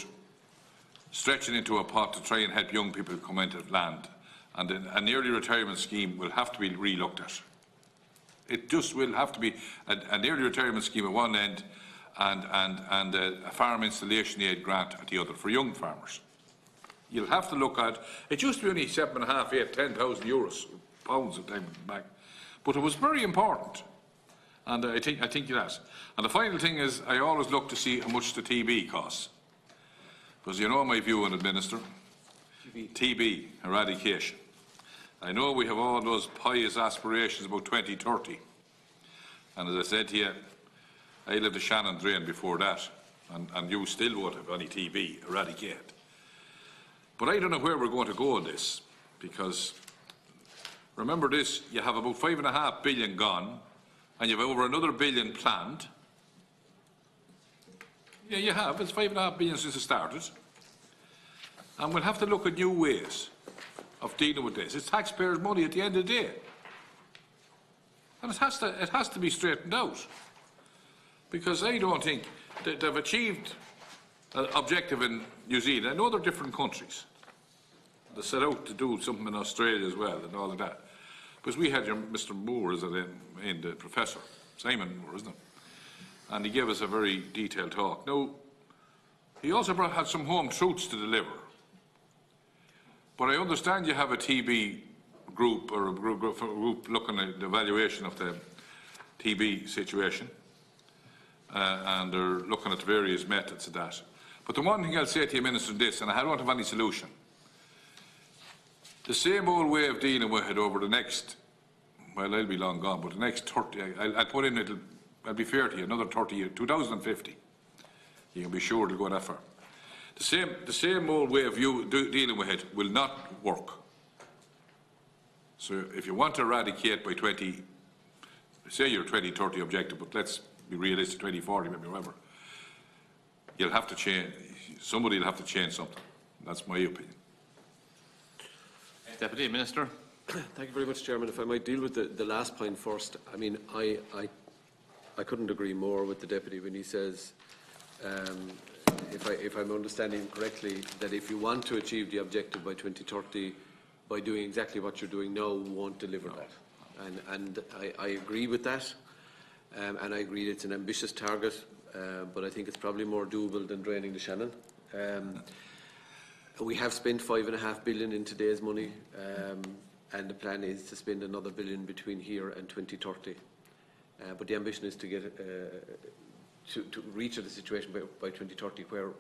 stretching into a pot to try and help young people come into land. And an early retirement scheme will have to be re-looked at. It just will have to be an early retirement scheme at one end and a farm installation aid grant at the other for young farmers. You'll have to look at, it used to be only 7.5, 8, 10,000 euros, pounds at time back, but it was very important. And I think it has. And the final thing is, I always look to see how much the TB costs. Because you know my view on it, Minister. TB eradication. I know we have all those pious aspirations about 2030. And as I said to you, I lived the Shannon Drain before that. And you still won't have any TB eradicated. But I don't know where we're going to go on this. Because remember this, you have about 5.5 billion gone. And you have over another billion planned. Yeah, you have. It's 5.5 billion since it started. And we'll have to look at new ways of dealing with this. It's taxpayers' money at the end of the day. And it has to be straightened out. Because I don't think that they've achieved an objective in New Zealand and other different countries. They set out to do something in Australia as well and all of that. Because we had your Mr. Moore, isn't it, in the Professor, Simon Moore, isn't it? And he gave us a very detailed talk. Now, he also had some home truths to deliver. But I understand you have a TB group, or a group looking at the evaluation of the TB situation. And they're looking at the various methods of that. But the one thing I'll say to you, Minister, is this, and I don't have any solution. The same old way of dealing with it over the next, well, I'll be long gone, but the next 30, I'll put in, I'll be fair to you, another 30 years, 2050. You can be sure it'll go that far. The same old way of dealing with it will not work. So if you want to eradicate by say your 2030 objective, but let's be realistic, 2040, maybe whatever, you'll have to change, somebody will have to change something. That's my opinion. Deputy Minister. Thank you very much, Chairman. If I might deal with the last point first. I mean, I couldn't agree more with the Deputy when he says if I'm understanding correctly, that if you want to achieve the objective by 2030, by doing exactly what you're doing now, won't deliver that. And I agree with that, and I agree it's an ambitious target, but I think it's probably more doable than draining the Shannon. We have spent $5.5 billion in today's money, and the plan is to spend another $1 billion between here and 2030. But the ambition is to get to reach a situation by 2030 where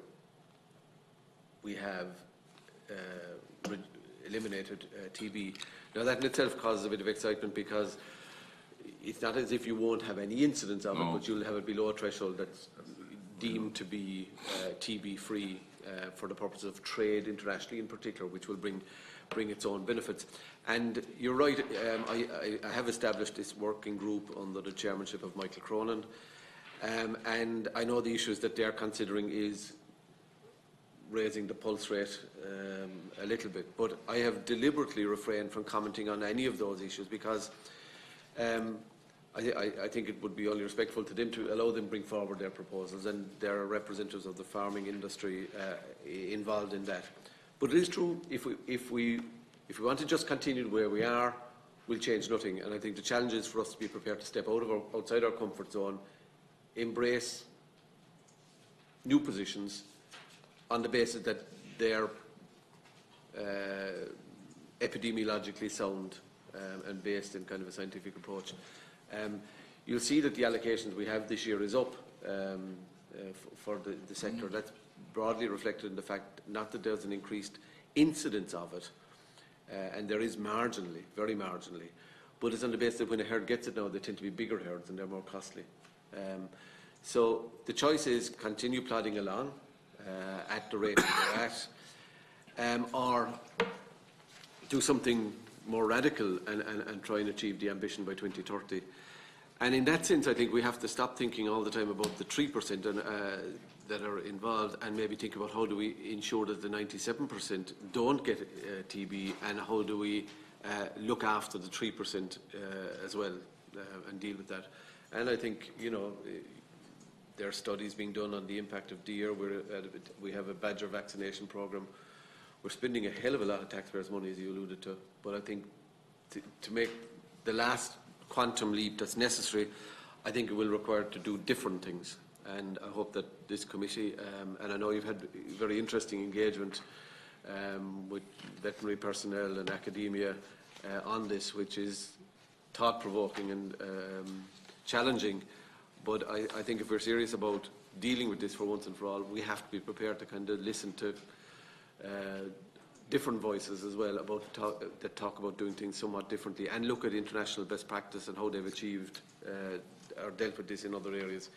we have eliminated TB. Now that in itself causes a bit of excitement, because it's not as if you won't have any incidents of it, but you'll have it below a threshold that's deemed to be TB free for the purpose of trade internationally in particular, which will bring its own benefits. And you're right, I have established this working group under the chairmanship of Michael Cronin, and I know the issues that they're considering is raising the pulse rate a little bit, but I have deliberately refrained from commenting on any of those issues, because I think it would be only respectful to them to allow them to bring forward their proposals, and there are representatives of the farming industry involved in that. But it is true, if we want to just continue where we are, we'll change nothing. And I think the challenge is for us to be prepared to step outside our comfort zone, embrace new positions on the basis that they are epidemiologically sound and based in kind of a scientific approach. You'll see that the allocations we have this year is up for the sector. That's broadly reflected in the fact not that there's an increased incidence of it, and there is marginally, very marginally, but it's on the basis that when a herd gets it now, they tend to be bigger herds and they're more costly. So the choice is continue plodding along at the rate we're at, or do something more radical and try and achieve the ambition by 2030. And in that sense, I think we have to stop thinking all the time about the 3% that are involved, and maybe think about how do we ensure that the 97% don't get TB, and how do we look after the 3% as well and deal with that. And I think, you know, there are studies being done on the impact of deer. We have a badger vaccination program. We're spending a hell of a lot of taxpayers' money, as you alluded to, but I think to make the last quantum leap that's necessary, I think it will require to do different things. And I hope that this committee, and I know you've had very interesting engagement with veterinary personnel and academia on this, which is thought-provoking and challenging. But I think if we're serious about dealing with this for once and for all, we have to be prepared to kind of listen to different voices as well that talk about doing things somewhat differently, and look at international best practice and how they've achieved or dealt with this in other areas.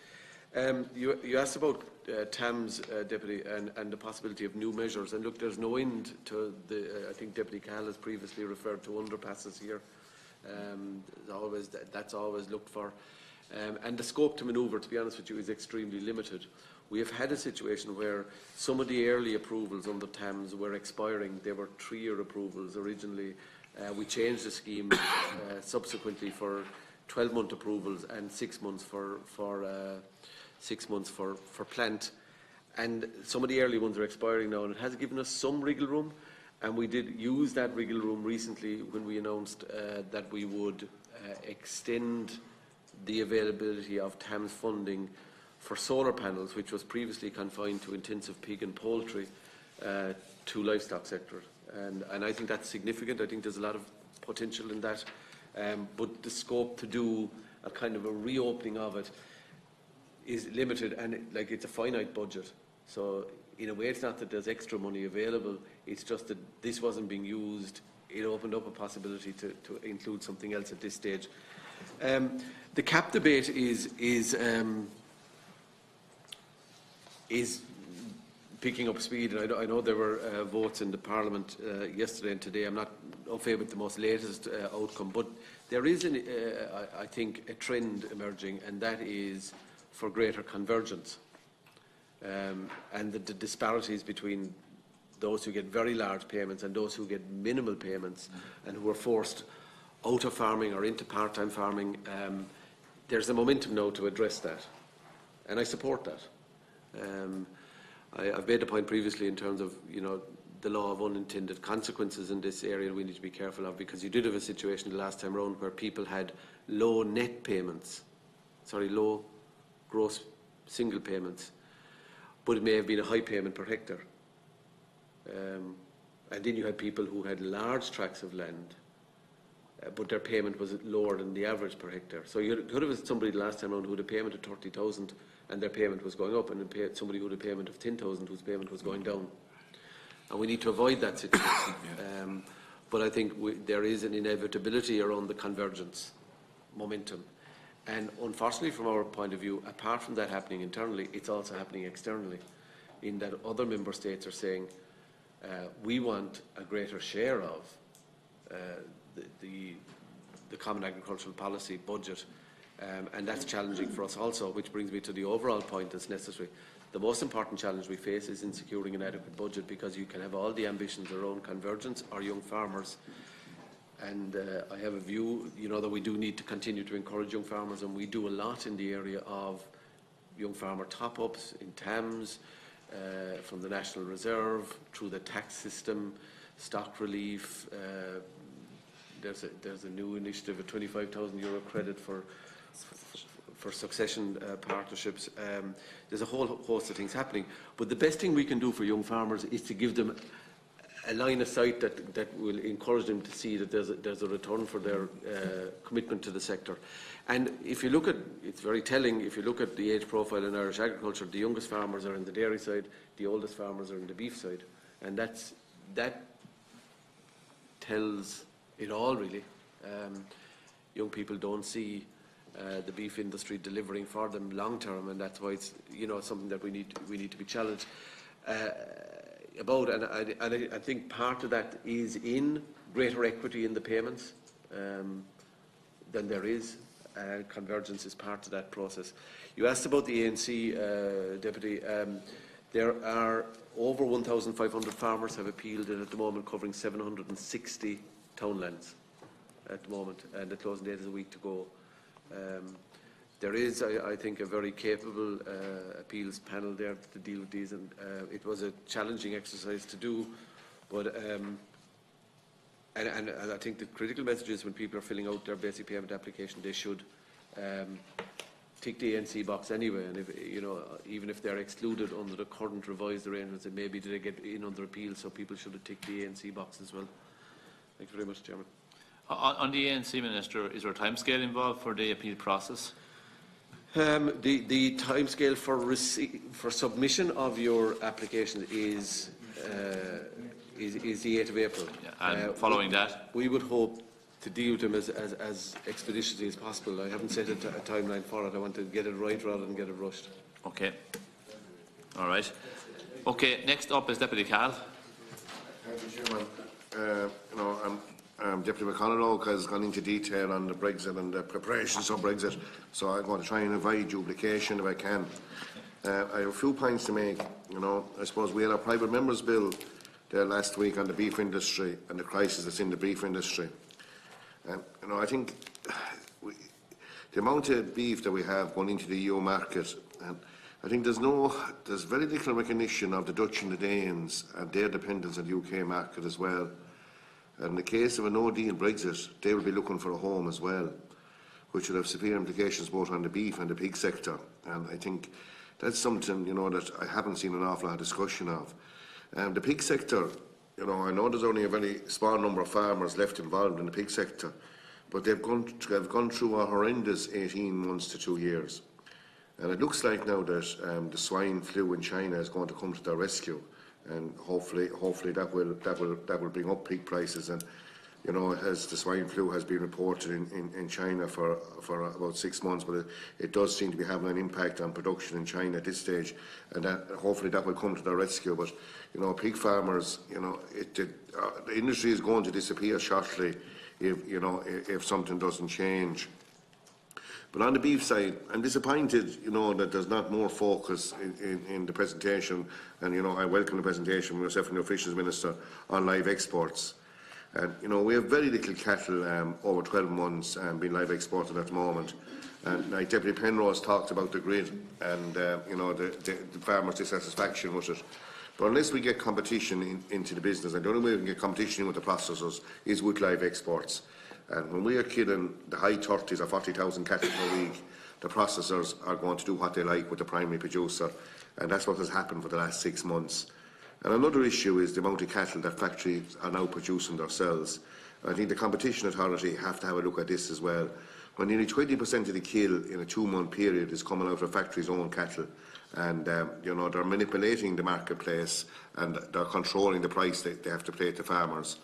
You asked about TAMS, Deputy, and the possibility of new measures. And look, there's no end to I think Deputy Cahill has previously referred to underpasses here. That's always looked for. And the scope to manoeuvre, to be honest with you, is extremely limited. We have had a situation where some of the early approvals under TAMS were expiring. They were 3-year approvals originally. We changed the scheme subsequently for 12-month approvals and 6 months for 6 months for plant. And some of the early ones are expiring now, and it has given us some wriggle room. And we did use that wriggle room recently when we announced that we would extend the availability of TAMS funding for solar panels, which was previously confined to intensive pig and poultry, to livestock sector. And I think that's significant. I think there's a lot of potential in that. But the scope to do a kind of a reopening of it is limited, and it's a finite budget. So in a way, it's not that there's extra money available, it's just that this wasn't being used. It opened up a possibility to include something else at this stage. The CAP debate is picking up speed, and I know there were votes in the Parliament yesterday and today. I'm not au fait with the most latest outcome, but there is, I think, a trend emerging, and that is for greater convergence. And the disparities between those who get very large payments and those who get minimal payments and who are forced out of farming or into part-time farming, there's a momentum now to address that, and I support that. I've made the point previously in terms of, the law of unintended consequences in this area we need to be careful of, because you did have a situation the last time round where people had low net payments, low gross single payments, but it may have been a high payment per hectare. And then you had people who had large tracts of land, but their payment was lower than the average per hectare. So you could have somebody the last time around who had a payment of 30,000 and their payment was going up, and somebody who had a payment of 10,000 whose payment was going down. And we need to avoid that situation. But I think there is an inevitability around the convergence momentum. And unfortunately, from our point of view, apart from that happening internally, it's also happening externally, in that other member states are saying, we want a greater share of the Common Agricultural Policy budget, and that's challenging for us also, which brings me to the overall point that's necessary. The most important challenge we face is in securing an adequate budget, because you can have all the ambitions around convergence or young farmers. And I have a view, that we do need to continue to encourage young farmers, and we do a lot in the area of young farmer top-ups in TAMS, from the National Reserve, through the tax system, stock relief. There's a new initiative, a €25,000 credit for succession partnerships. There's a whole host of things happening. But the best thing we can do for young farmers is to give them a line of sight that will encourage them to see that there's a return for their commitment to the sector. And if you look at, it's very telling, if you look at the age profile in Irish agriculture, the youngest farmers are in the dairy side, the oldest farmers are in the beef side. And that tells it all, really. Young people don't see the beef industry delivering for them long term, and that's why it's something that we need to be challenged about. And I think part of that is in greater equity in the payments than there is. Convergence is part of that process. You asked about the ANC, Deputy. There are over 1,500 farmers have appealed, and at the moment covering 760 townlands at the moment, and the closing date is a week to go. There is, I think, a very capable appeals panel there to deal with these, and it was a challenging exercise to do, but and I think the critical message is when people are filling out their basic payment application, they should tick the ANC box anyway, and if, even if they're excluded under the current revised arrangements, it may be that they get in under appeal, so people should have ticked the ANC box as well. Thank you very much, Chairman. On the ANC, Minister, is there a timescale involved for the appeal process? The timescale for submission of your application is the 8th of April. Yeah, and following that? We would hope to deal with them as expeditiously as possible. I haven't set a timeline for it. I want to get it right rather than get it rushed. Okay. All right. Okay, next up is Deputy Cahill. Thank you, Chairman. Deputy McConalogue has gone into detail on the Brexit and the preparations of Brexit, so I'm going to try and avoid duplication if I can. I have a few points to make. I suppose we had a private members' bill there last week on the beef industry and the crisis that's in the beef industry. And I think the amount of beef that we have going into the EU market, and I think there's very little recognition of the Dutch and the Danes and their dependence on the UK market as well. And in the case of a no-deal Brexit, they will be looking for a home as well, which will have severe implications both on the beef and the pig sector. And I think that's something, that I haven't seen an awful lot of discussion of. The pig sector, I know there's only a very small number of farmers left involved in the pig sector, but they've gone through a horrendous 18 months to 2 years. And it looks like now that the swine flu in China is going to come to their rescue. And hopefully that will bring up pig prices. And as the swine flu has been reported in China for about 6 months, but it does seem to be having an impact on production in China at this stage, and hopefully that will come to their rescue. But pig farmers, the industry is going to disappear shortly if something doesn't change. But on the beef side, I'm disappointed, that there's not more focus in the presentation, and, I welcome the presentation from yourself and your Fisheries Minister on live exports. And, we have very little cattle over 12 months being live exported at the moment. And like Deputy Penrose talked about the grid and the farmers' dissatisfaction with it. But unless we get competition into the business, and the only way we can get competition with the processors is with live exports. And when we are kidding the high 30s or 40,000 cattle per week, the processors are going to do what they like with the primary producer, and that's what has happened for the last 6 months. And another issue is the amount of cattle that factories are now producing themselves. And I think the Competition Authority have to have a look at this as well. When nearly 20% of the kill in a 2-month period is coming out of factories' own cattle, and they're manipulating the marketplace and they're controlling the price that they have to pay to farmers.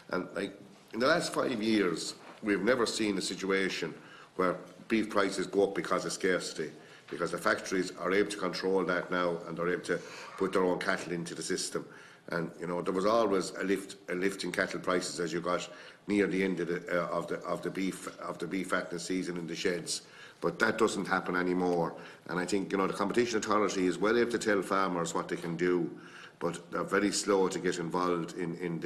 And like in the last 5 years, we've never seen a situation where beef prices go up because of scarcity, because the factories are able to control that now and they're able to put their own cattle into the system. And there was always a lift in cattle prices as you got near the end of the beef fatness season in the sheds. But that doesn't happen anymore. And I think the Competition Authority is well able to tell farmers what they can do, but they're very slow to get involved in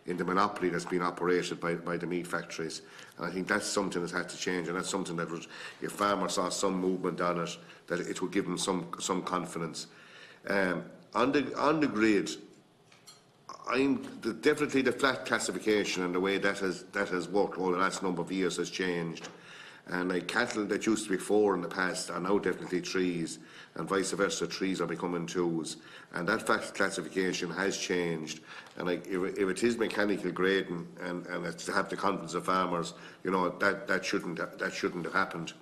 the monopoly that's been operated by the meat factories. And I think that's something that has to change, and that's something that would, if farmers saw some movement on it, that it would give them some confidence. On the grid, definitely the flat classification and the way that has worked over the last number of years has changed. And like cattle that used to be 4 in the past are now definitely 3s, and vice versa, 3s are becoming 2s. And that flat classification has changed. And like if it is mechanical grading and it's to have the confidence of farmers, that shouldn't have happened.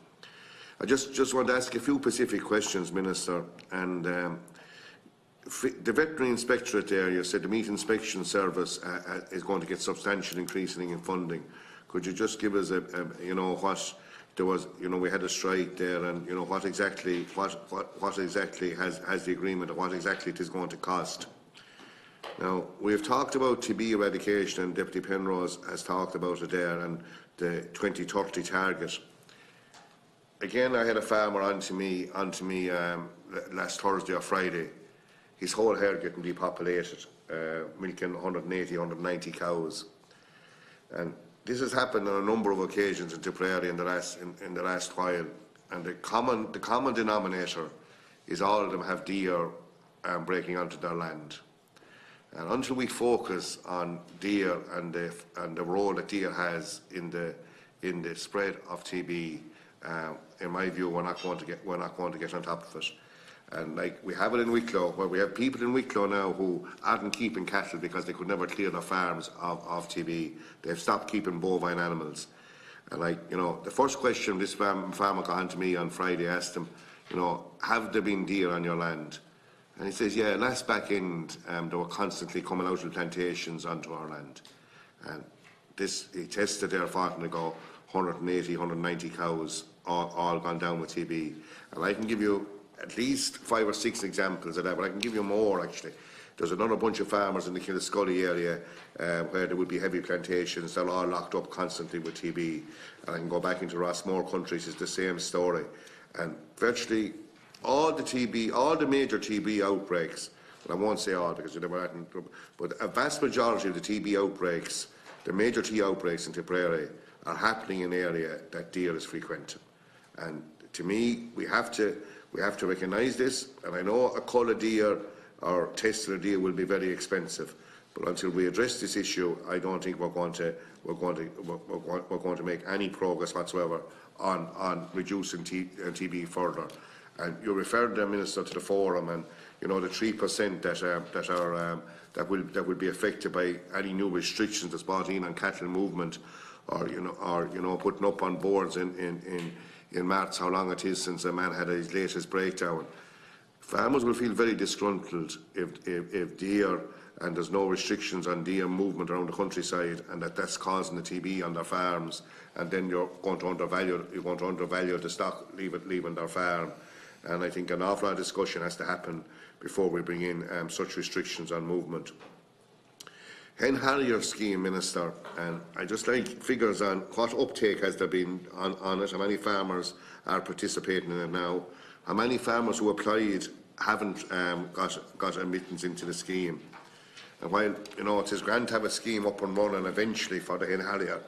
I just want to ask a few specific questions, Minister. And the veterinary inspectorate there, you said the meat inspection service is going to get substantial increasing in funding. Could you just give us what there was? We had a strike there, and what exactly has the agreement, and what exactly it is going to cost. Now we have talked about TB eradication, and Deputy Penrose has talked about it there, and the 2030 target. Again, I had a farmer onto me last Thursday or Friday. His whole herd getting depopulated, milking 180, 190 cows, and this has happened on a number of occasions in Tipperary in the last while. And the common denominator is all of them have deer breaking onto their land. And until we focus on deer and the role that deer has in the spread of TB, in my view, we're not going to get on top of it. And like we have it in Wicklow, where we have people in Wicklow now who aren't keeping cattle because they could never clear their farms of TB. They've stopped keeping bovine animals. And the first question this farmer got on to me on Friday, asked him, have there been deer on your land? And he says, yeah, last back end, they were constantly coming out of plantations onto our land. And he tested there 40 ago, 180, 190 cows, all gone down with TB. And I can give you at least 5 or 6 examples of that, but I can give you more actually. There's another bunch of farmers in the Killiscully area where there would be heavy plantations. They're all locked up constantly with TB. And I can go back into Rossmore countries, it's the same story. And virtually all the major TB outbreaks, and I won't say all because you never had, but a vast majority of the TB outbreaks, the major TB outbreaks in Tipperary, are happening in an area that deer is frequenting. And to me, we have to recognise this, and I know a cull of deer or testing a deer will be very expensive, but until we address this issue, I don't think we're going to make any progress whatsoever on reducing TB further. And you referred, Minister, to the forum, and the 3% that will be affected by any new restrictions that's brought in on cattle movement, or putting up on boards in March how long it is since a man had his latest breakdown. Farmers will feel very disgruntled if deer, and there's no restrictions on deer movement around the countryside, and that's causing the TB on their farms, and then you're going to undervalue the stock leaving their farm. And I think an awful lot of discussion has to happen before we bring in such restrictions on movement. Hen Harrier scheme, Minister, and I just like figures on what uptake has there been on it, how many farmers are participating in it now, how many farmers who applied haven't got admittance into the scheme. And while it is grand to have a scheme up and running eventually for the Hen Harrier,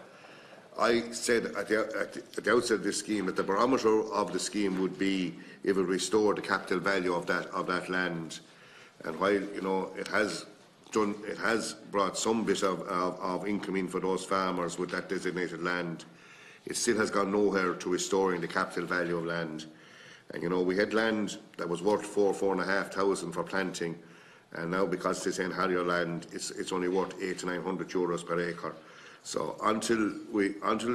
I said at the outset of this scheme that the barometer of the scheme would be if it restored the capital value of that land. And while it has brought some bit of income in for those farmers with that designated land, it still has gone nowhere to restoring the capital value of land. And we had land that was worth 4,500 for planting, and now because it's in Harrier land, it's only worth 800 to 900 euros per acre. So until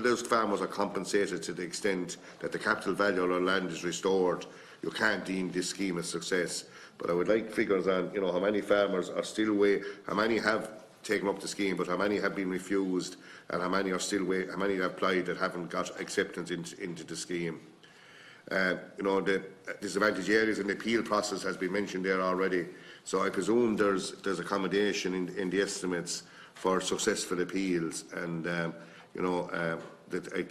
those farmers are compensated to the extent that the capital value of their land is restored, you can't deem this scheme a success. But I would like figures on how many farmers are still how many have taken up the scheme, but how many have been refused, and how many are still how many have applied that haven't got acceptance into the scheme. The disadvantaged areas in the appeal process has been mentioned there already. So I presume there's accommodation in the estimates for successful appeals, and the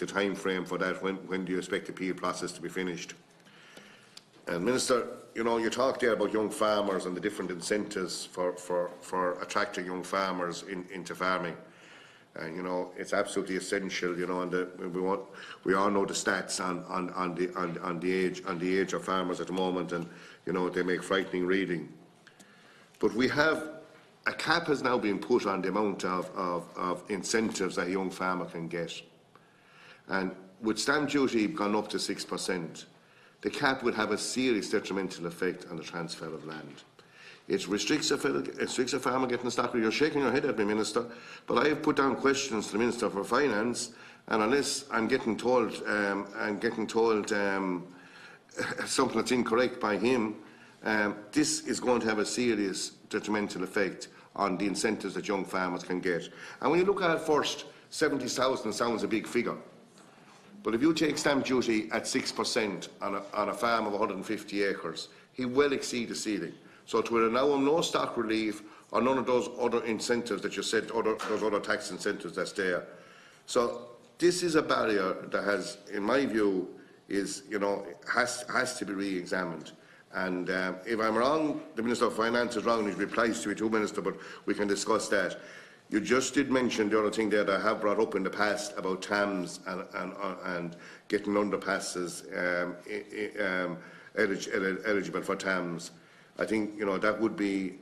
time frame for that. When do you expect the appeal process to be finished? And Minister, you talked there about young farmers and the different incentives for attracting young farmers into farming. And it's absolutely essential. And we all know the stats on the age of farmers at the moment, and they make frightening reading. But a cap has now been put on the amount of incentives that a young farmer can get. And with stamp duty gone up to 6%, the cap would have a serious detrimental effect on the transfer of land. It restricts a farmer getting a stock. You're shaking your head at me, Minister, but I have put down questions to the Minister for Finance, and unless I'm getting told something that's incorrect by him, this is going to have a serious detrimental effect on the incentives that young farmers can get. And when you look at it first, 70,000 sounds a big figure. But if you take stamp duty at 6% on a farm of 150 acres, he will exceed the ceiling. So it will allow him no stock relief or none of those other incentives that you said, those other tax incentives that's there. So this is a barrier that has, in my view, has to be re-examined. And if I'm wrong, the Minister of Finance is wrong in his replies to it too, Minister, but we can discuss that. You just did mention the other thing there that I have brought up in the past about TAMs and getting underpasses eligible for TAMs. I think that would be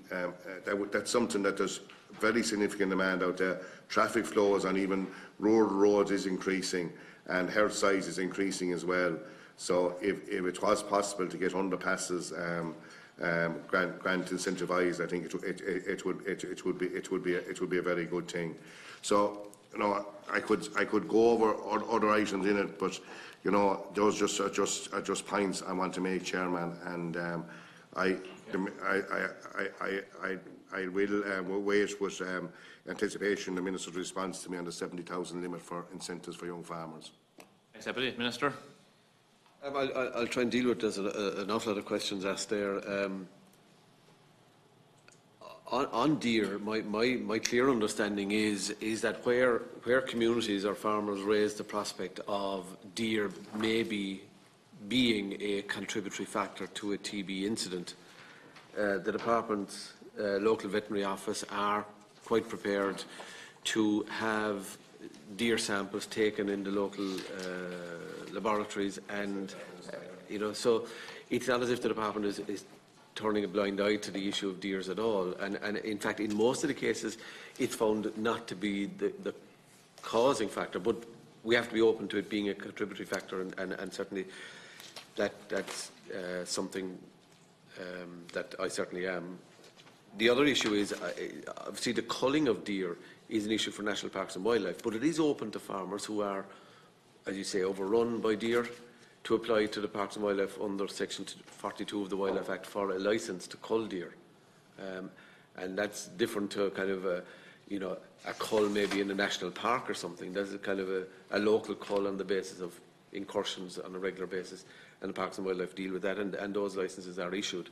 that's something that there's very significant demand out there. Traffic flows on even rural roads is increasing, and health size is increasing as well. So if it was possible to get underpasses grant incentivised, I think it would be a very good thing. So I could go over other items in it, but those are just points I want to make, Chairman, and I will wait with anticipation the Minister's response to me on the 70,000 limit for incentives for young farmers. Thanks, Deputy Minister. I'll try and deal with there's an awful lot of questions asked there. On deer, my clear understanding is that where communities or farmers raise the prospect of deer maybe being a contributory factor to a TB incident, the Department's local veterinary office are quite prepared to have deer samples taken in the local laboratories, and so it's not as if the department is turning a blind eye to the issue of deers at all, and in fact in most of the cases it's found not to be the causing factor, but we have to be open to it being a contributory factor, and certainly that's something that I certainly am. The other issue is obviously the culling of deer is an issue for National Parks and Wildlife, but it is open to farmers who are, as you say, overrun by deer to apply to the Parks and Wildlife under Section 42 of the Wildlife Act for a licence to cull deer. And that's different to kind of a cull maybe in a national park or something. That's a kind of a local cull on the basis of incursions on a regular basis, and the Parks and Wildlife deal with that, and those licences are issued.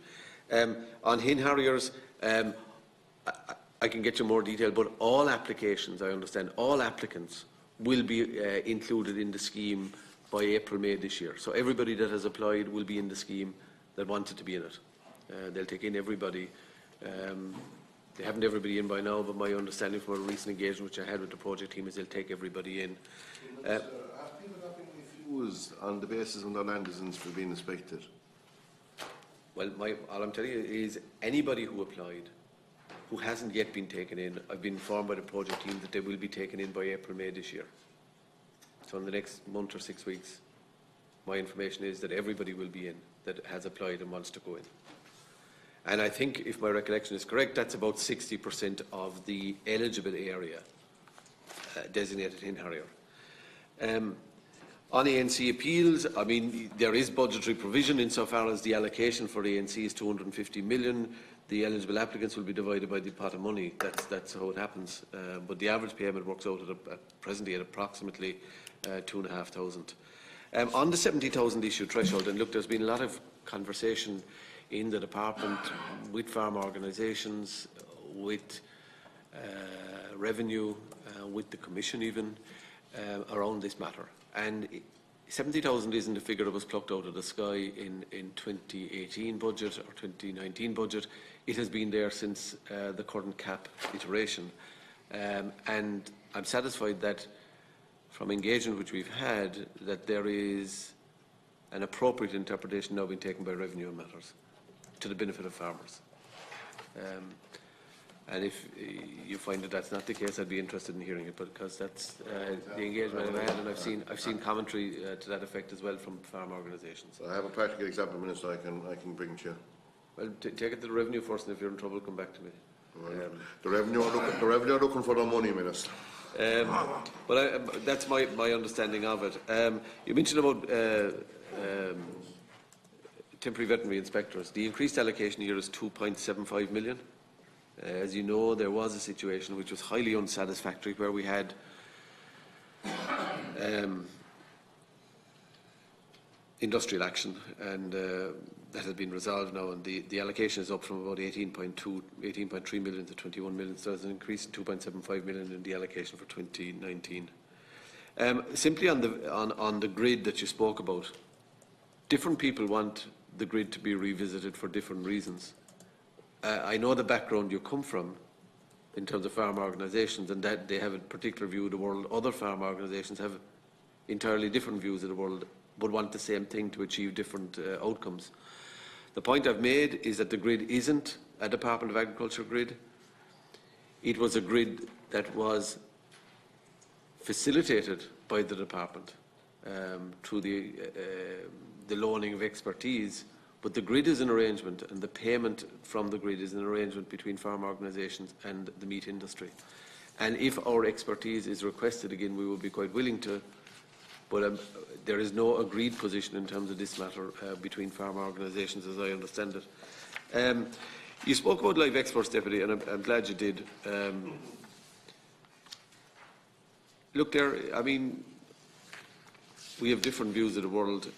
On hen harriers, I can get you more detail, but all applications, I understand, all applicants will be included in the scheme by April, May this year. So everybody that has applied will be in the scheme that wanted to be in it. They'll take in everybody They haven't everybody in by now, but my understanding from a recent engagement which I had with the project team is they'll take everybody in. Have people not been refused on the basis of their land isn't for being inspected? Well, all I'm telling you is anybody who applied who hasn't yet been taken in, I've been informed by the project team that they will be taken in by April, May this year. So in the next month or 6 weeks, my information is that everybody will be in that has applied and wants to go in. And I think, if my recollection is correct, that's about 60% of the eligible area designated in Harrier. On ANC appeals, I mean, there is budgetary provision insofar as the allocation for ANC is 250 million. The eligible applicants will be divided by the pot of money. That's how it happens. But the average payment works out presently at approximately 2,500. On the 70,000 issue threshold, and look, there's been a lot of conversation in the department with farm organisations, with revenue, with the commission even, around this matter. And 70,000 isn't a figure that was plucked out of the sky in 2018 budget or 2019 budget. It has been there since the current cap iteration. And I'm satisfied that from engagement which we've had, that there is an appropriate interpretation now being taken by revenue matters to the benefit of farmers. And if you find that that's not the case, I'd be interested in hearing it, because that's the engagement I've had, and I've seen commentary to that effect as well from farm organisations. I have a practical example, Minister, I can bring to you. Well, take it to the revenue first, and if you're in trouble, come back to me. The revenue are looking for their money, Minister. But that's my understanding of it. You mentioned about temporary veterinary inspectors. The increased allocation here is 2.75 million. As you know, there was a situation which was highly unsatisfactory where we had industrial action, and that has been resolved now, and the allocation is up from about 18.3 million to 21 million, so there's an increase in 2.75 million in the allocation for 2019. Simply on the grid that you spoke about, different people want the grid to be revisited for different reasons. I know the background you come from in terms of farm organisations, and that they have a particular view of the world. Other farm organisations have entirely different views of the world, but want the same thing to achieve different outcomes. The point I've made is that the grid isn't a Department of Agriculture grid. It was a grid that was facilitated by the department through the loaning of expertise. But the grid is an arrangement, and the payment from the grid is an arrangement between farm organisations and the meat industry. And if our expertise is requested again, we will be quite willing to, but there is no agreed position in terms of this matter between farm organisations, as I understand it. You spoke about live exports, Deputy, and I'm glad you did. Look, I mean, we have different views of the world.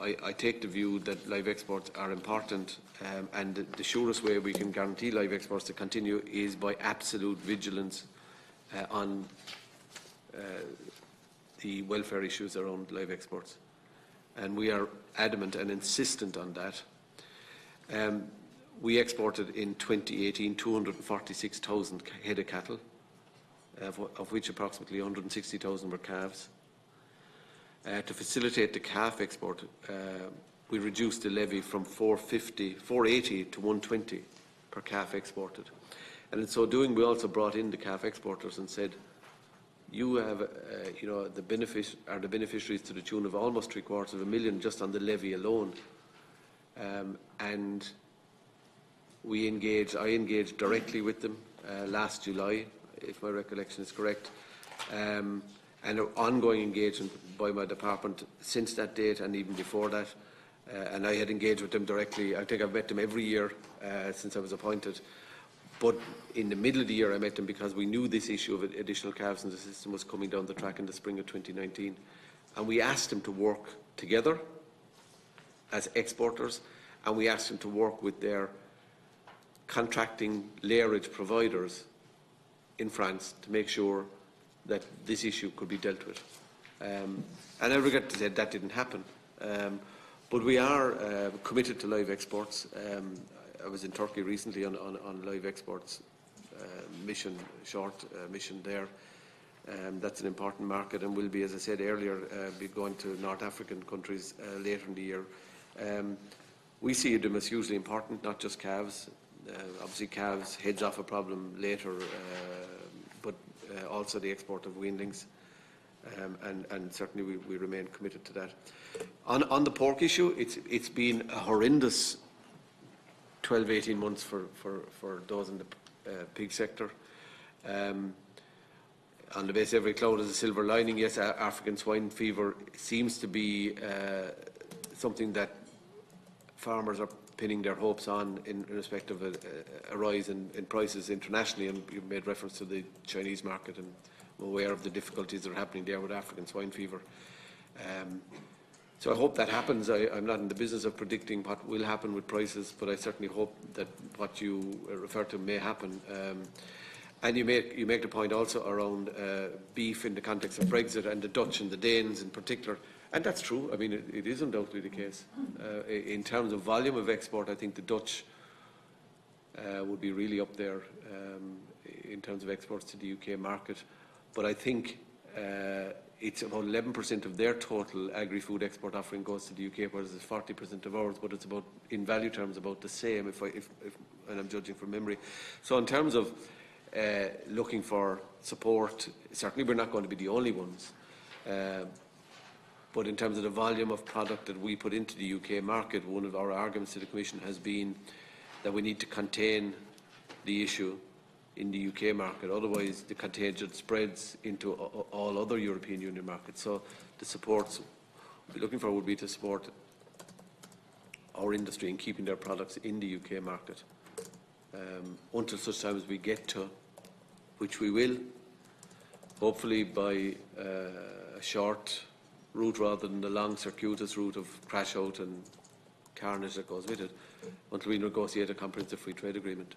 I take the view that live exports are important, and the surest way we can guarantee live exports to continue is by absolute vigilance on the welfare issues around live exports. And we are adamant and insistent on that. We exported in 2018 246,000 head of cattle, of which approximately 160,000 were calves. To facilitate the calf export, we reduced the levy from 480 to 120 per calf exported. And in so doing, we also brought in the calf exporters and said, you have, the beneficiaries to the tune of almost $750,000 just on the levy alone. And I engaged directly with them last July, if my recollection is correct. And an ongoing engagement by my department since that date and even before that. And I had engaged with them directly. I think I've met them every year since I was appointed. But in the middle of the year I met them because we knew this issue of additional calves in the system was coming down the track in the spring of 2019. And we asked them to work together as exporters, and we asked them to work with their contracting layerage providers in France to make sure that this issue could be dealt with. And I regret to say that didn't happen. But we are committed to live exports. I was in Turkey recently on live exports short mission there. That's an important market and will be, as I said earlier, be going to North African countries later in the year. We see them as hugely important, not just calves. Obviously, calves heads off a problem later, but also the export of weanlings, and certainly we remain committed to that. On the pork issue, it's been a horrendous 12-18 months for those in the pig sector. On the basis every cloud has a silver lining. Yes, African swine fever seems to be something that farmers are pinning their hopes on in respect of a rise in prices internationally, and you made reference to the Chinese market, and I'm aware of the difficulties that are happening there with African swine fever. So I hope that happens. I'm not in the business of predicting what will happen with prices, but I certainly hope that what you refer to may happen. And you make the point also around beef in the context of Brexit and the Dutch and the Danes in particular. And that's true. I mean, it is undoubtedly the case. In terms of volume of export, I think the Dutch would be really up there in terms of exports to the UK market. But I think it's about 11% of their total agri-food export offering goes to the UK, whereas it's 40% of ours. But it's about, in value terms, about the same, and I'm judging from memory. So in terms of looking for support, certainly we're not going to be the only ones. But in terms of the volume of product that we put into the UK market, one of our arguments to the Commission has been that we need to contain the issue in the UK market. Otherwise, the contagion spreads into all other European Union markets. So the supports we're looking for would be to support our industry in keeping their products in the UK market until such time as we get to, which we will, hopefully by a short route rather than the long circuitous route of crash out and carnage that goes with it, until we negotiate a comprehensive free trade agreement.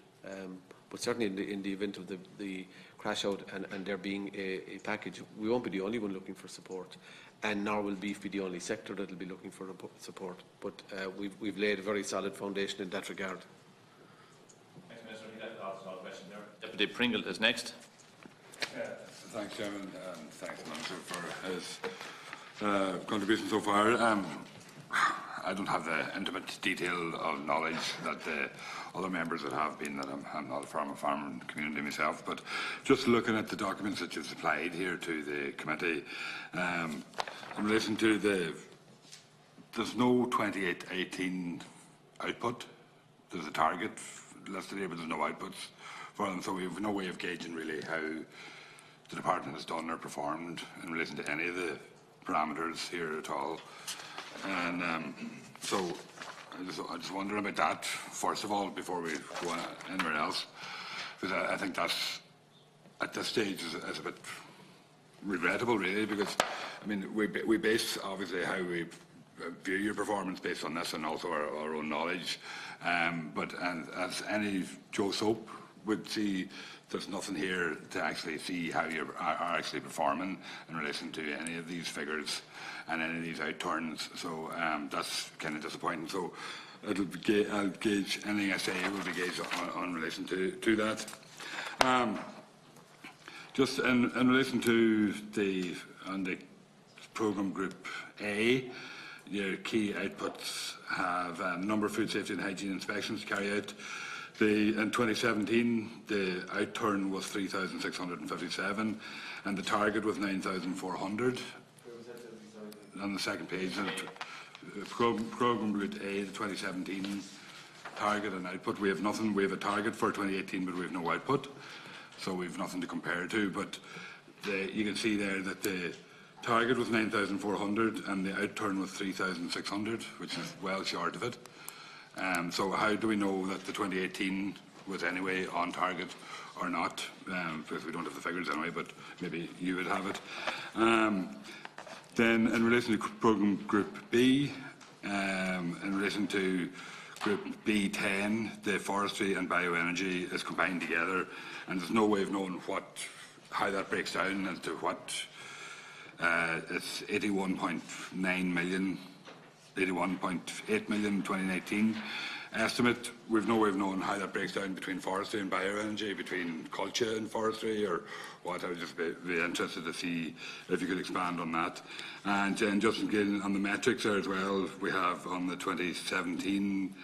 But certainly in the event of the crash out and there being a package, we won't be the only one looking for support, and nor will beef be the only sector that will be looking for support. But we've laid a very solid foundation in that regard. Thanks, Minister. That's all the question there. Deputy Pringle is next. Thanks, Chairman, and thanks, Minister, for his contribution so far. I don't have the intimate detail of knowledge that the other members that have been, that I'm not from a farming community myself, but just looking at the documents that you've supplied here to the committee, in relation to there's no 28-18 output. There's a target listed here, but there's no outputs for them, so we have no way of gauging really how the department has done or performed in relation to any of the parameters here at all. And so I just wonder about that, first of all, before we go on anywhere else, because I think that's, at this stage, is a bit regrettable, really, because, I mean, we base, obviously, how we view your performance based on this and also our own knowledge, but as any Joe Soap would see, there's nothing here to actually see how you are actually performing in relation to any of these figures and any of these outturns. So that's kind of disappointing. So I'll gauge anything I say will be gauged on relation to that. Just in relation to the programme group A, your key outputs have number of food safety and hygiene inspections carried out. In 2017, the outturn was 3,657, and the target was 9,400. On the second page, programme route A, the 2017 target and output. We have nothing. We have a target for 2018, but we have no output, so we have nothing to compare to. But you can see there that the target was 9,400, and the outturn was 3,600, which is well short of it. So how do we know that the 2018 was anyway on target or not? Because we don't have the figures anyway, but maybe you would have it. Then in relation to programme group B, in relation to group B10, the forestry and bioenergy is combined together, and there's no way of knowing how that breaks down as to what it's 81.9 million. 81.8 million in 2019, estimate. We've no way of knowing how that breaks down between forestry and bioenergy, between culture and forestry, or what. I would just be interested to see if you could expand on that. And then just again on the metrics there as well, we have on the 2017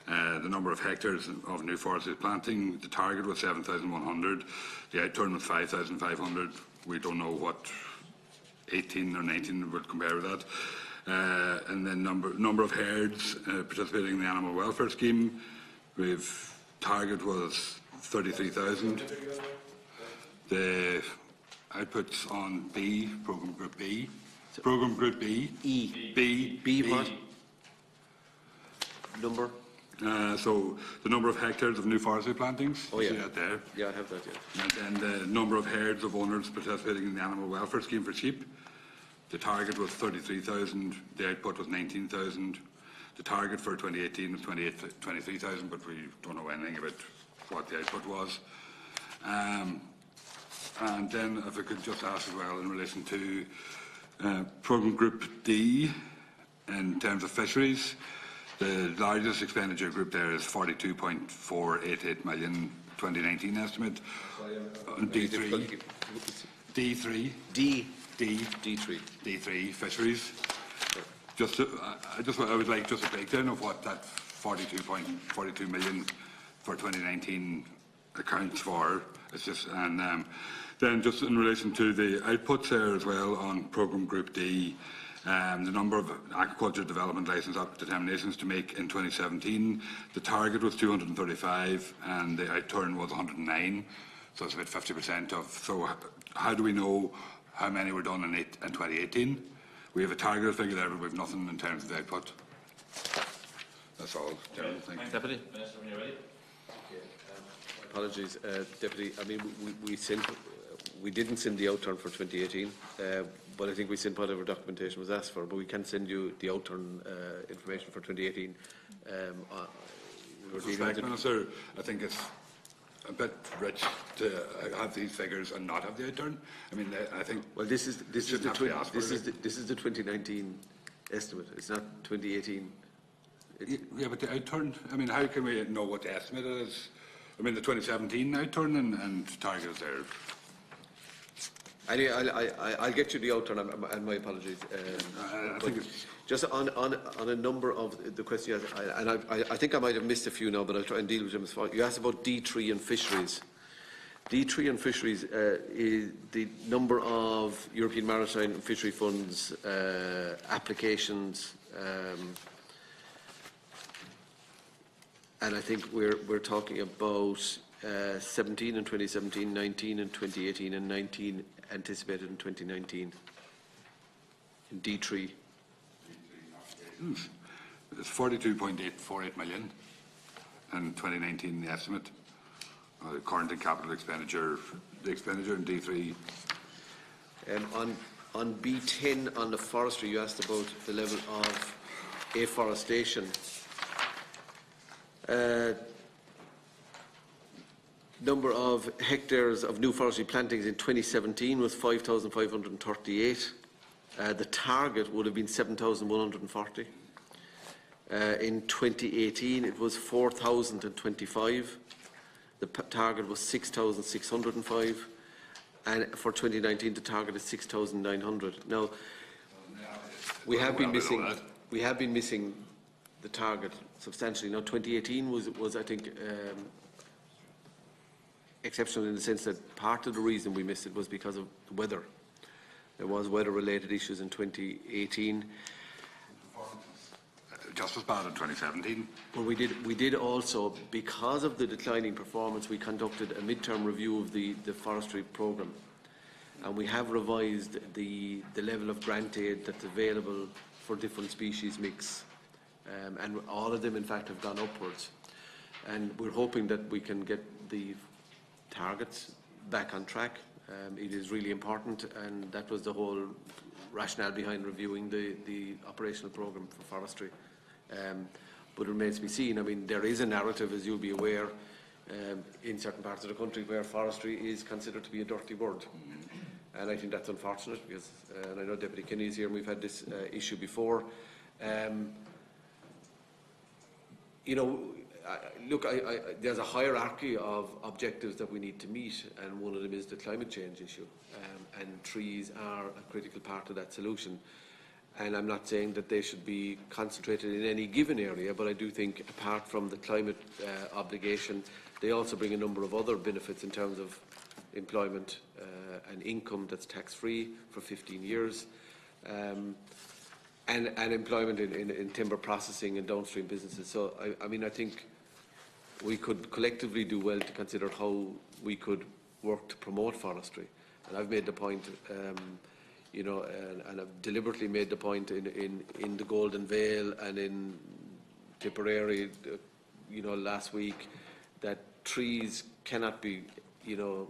the number of hectares of new forestry planting. The target was 7,100. The outturn was 5,500. We don't know what 18 or 19 would compare with that. And then number of herds participating in the animal welfare scheme. We've target was 33,000. The outputs on B, programme group B. Programme group B. E. B what? Number? So the number of hectares of new forestry plantings. Oh, yeah. See that there. Yeah, I have that, yeah. And then the number of herds of owners participating in the animal welfare scheme for sheep. The target was 33,000. The output was 19,000. The target for 2018 was 23,000, but we don't know anything about what the output was. And then if I could just ask as well in relation to programme group D, in terms of fisheries, the largest expenditure group there is 42.488 million 2019 estimate. On D3. D3. D3 fisheries. I would like just a breakdown of what that 42.42 million for 2019 accounts for. It's just then just in relation to the outputs there as well on programme group D. The number of agriculture development licence determinations to make in 2017, the target was 235 and the outturn was 109, so it's about 50% of. So how do we know how many were done in 2018? We have a target figure there, but we have nothing in terms of the output. That's all, Chairman. Thank you. Deputy Minister, when you're ready. Apologies, Deputy. I mean, we didn't send the outturn for 2018, but I think we sent whatever documentation was asked for. But we can send you the outturn information for 2018. Minister, I think it's a bit rich to have these figures and not have the outturn. I mean, I think. Well, this is the 2019 estimate. It's not 2018. Yeah, but the outturn. I mean, how can we know what the estimate is? I mean, the 2017 outturn and target is there. Anyway, I'll get you the outturn, and my apologies. I think it's just on a number of the questions, and I think I might have missed a few now, but I'll try and deal with them as far. You asked about D3 and fisheries. D3 and fisheries is the number of European Maritime and Fishery Funds applications, and I think we're talking about 17 in 2017, 19 in 2018, and 19 anticipated in 2019 in D3. It's 42.848 million in 2019, the estimate. Current and capital expenditure, the expenditure in D3. On B10, on the forestry, you asked about the level of afforestation. Number of hectares of new forestry plantings in 2017 was 5,538. The target would have been 7,140. In 2018, it was 4,025. The target was 6,605. And for 2019, the target is 6,900. Now, we have been missing the target substantially. Now, 2018 was I think, exceptional in the sense that part of the reason we missed it was because of the weather. There was weather-related issues in 2018. Just as bad in 2017. Well, we did also, because of the declining performance, we conducted a mid-term review of the forestry programme, and we have revised the level of grant aid that's available for different species mix, and all of them, in fact, have gone upwards. And we're hoping that we can get the targets back on track. It is really important, and that was the whole rationale behind reviewing the operational programme for forestry. But it remains to be seen. I mean, there is a narrative, as you'll be aware, in certain parts of the country where forestry is considered to be a dirty word. And I think that's unfortunate because, and I know Deputy Kenny is here, and we've had this issue before. You know, look, there's a hierarchy of objectives that we need to meet, and one of them is the climate change issue. And trees are a critical part of that solution. And I'm not saying that they should be concentrated in any given area, but I do think apart from the climate obligation, they also bring a number of other benefits in terms of employment and income that's tax-free for 15 years, and employment in timber processing and downstream businesses. So, I mean, I think we could collectively do well to consider how we could work to promote forestry. And I've made the point, you know, and I've deliberately made the point in the Golden Vale and in Tipperary, you know, last week, that trees cannot be, you know,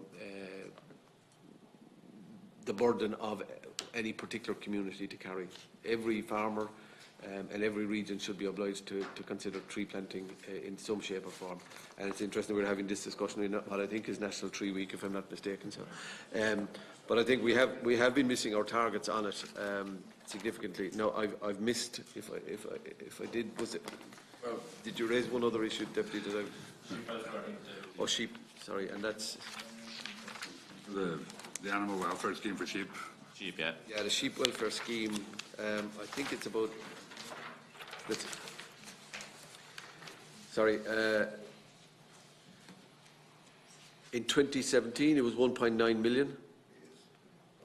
the burden of any particular community to carry. Every farmer and every region should be obliged to consider tree planting in some shape or form. And it's interesting we're having this discussion in what I think is National Tree Week, if I'm not mistaken. So, but I think we have been missing our targets on it significantly. Now I've missed, if I did, was it? Well, did you raise one other issue, Deputy? Did I? Oh, sheep. Sorry, and that's The animal welfare scheme for sheep. Sheep, yeah. Yeah, the sheep welfare scheme. I think it's about. Sorry. In 2017, it was 1.9 million.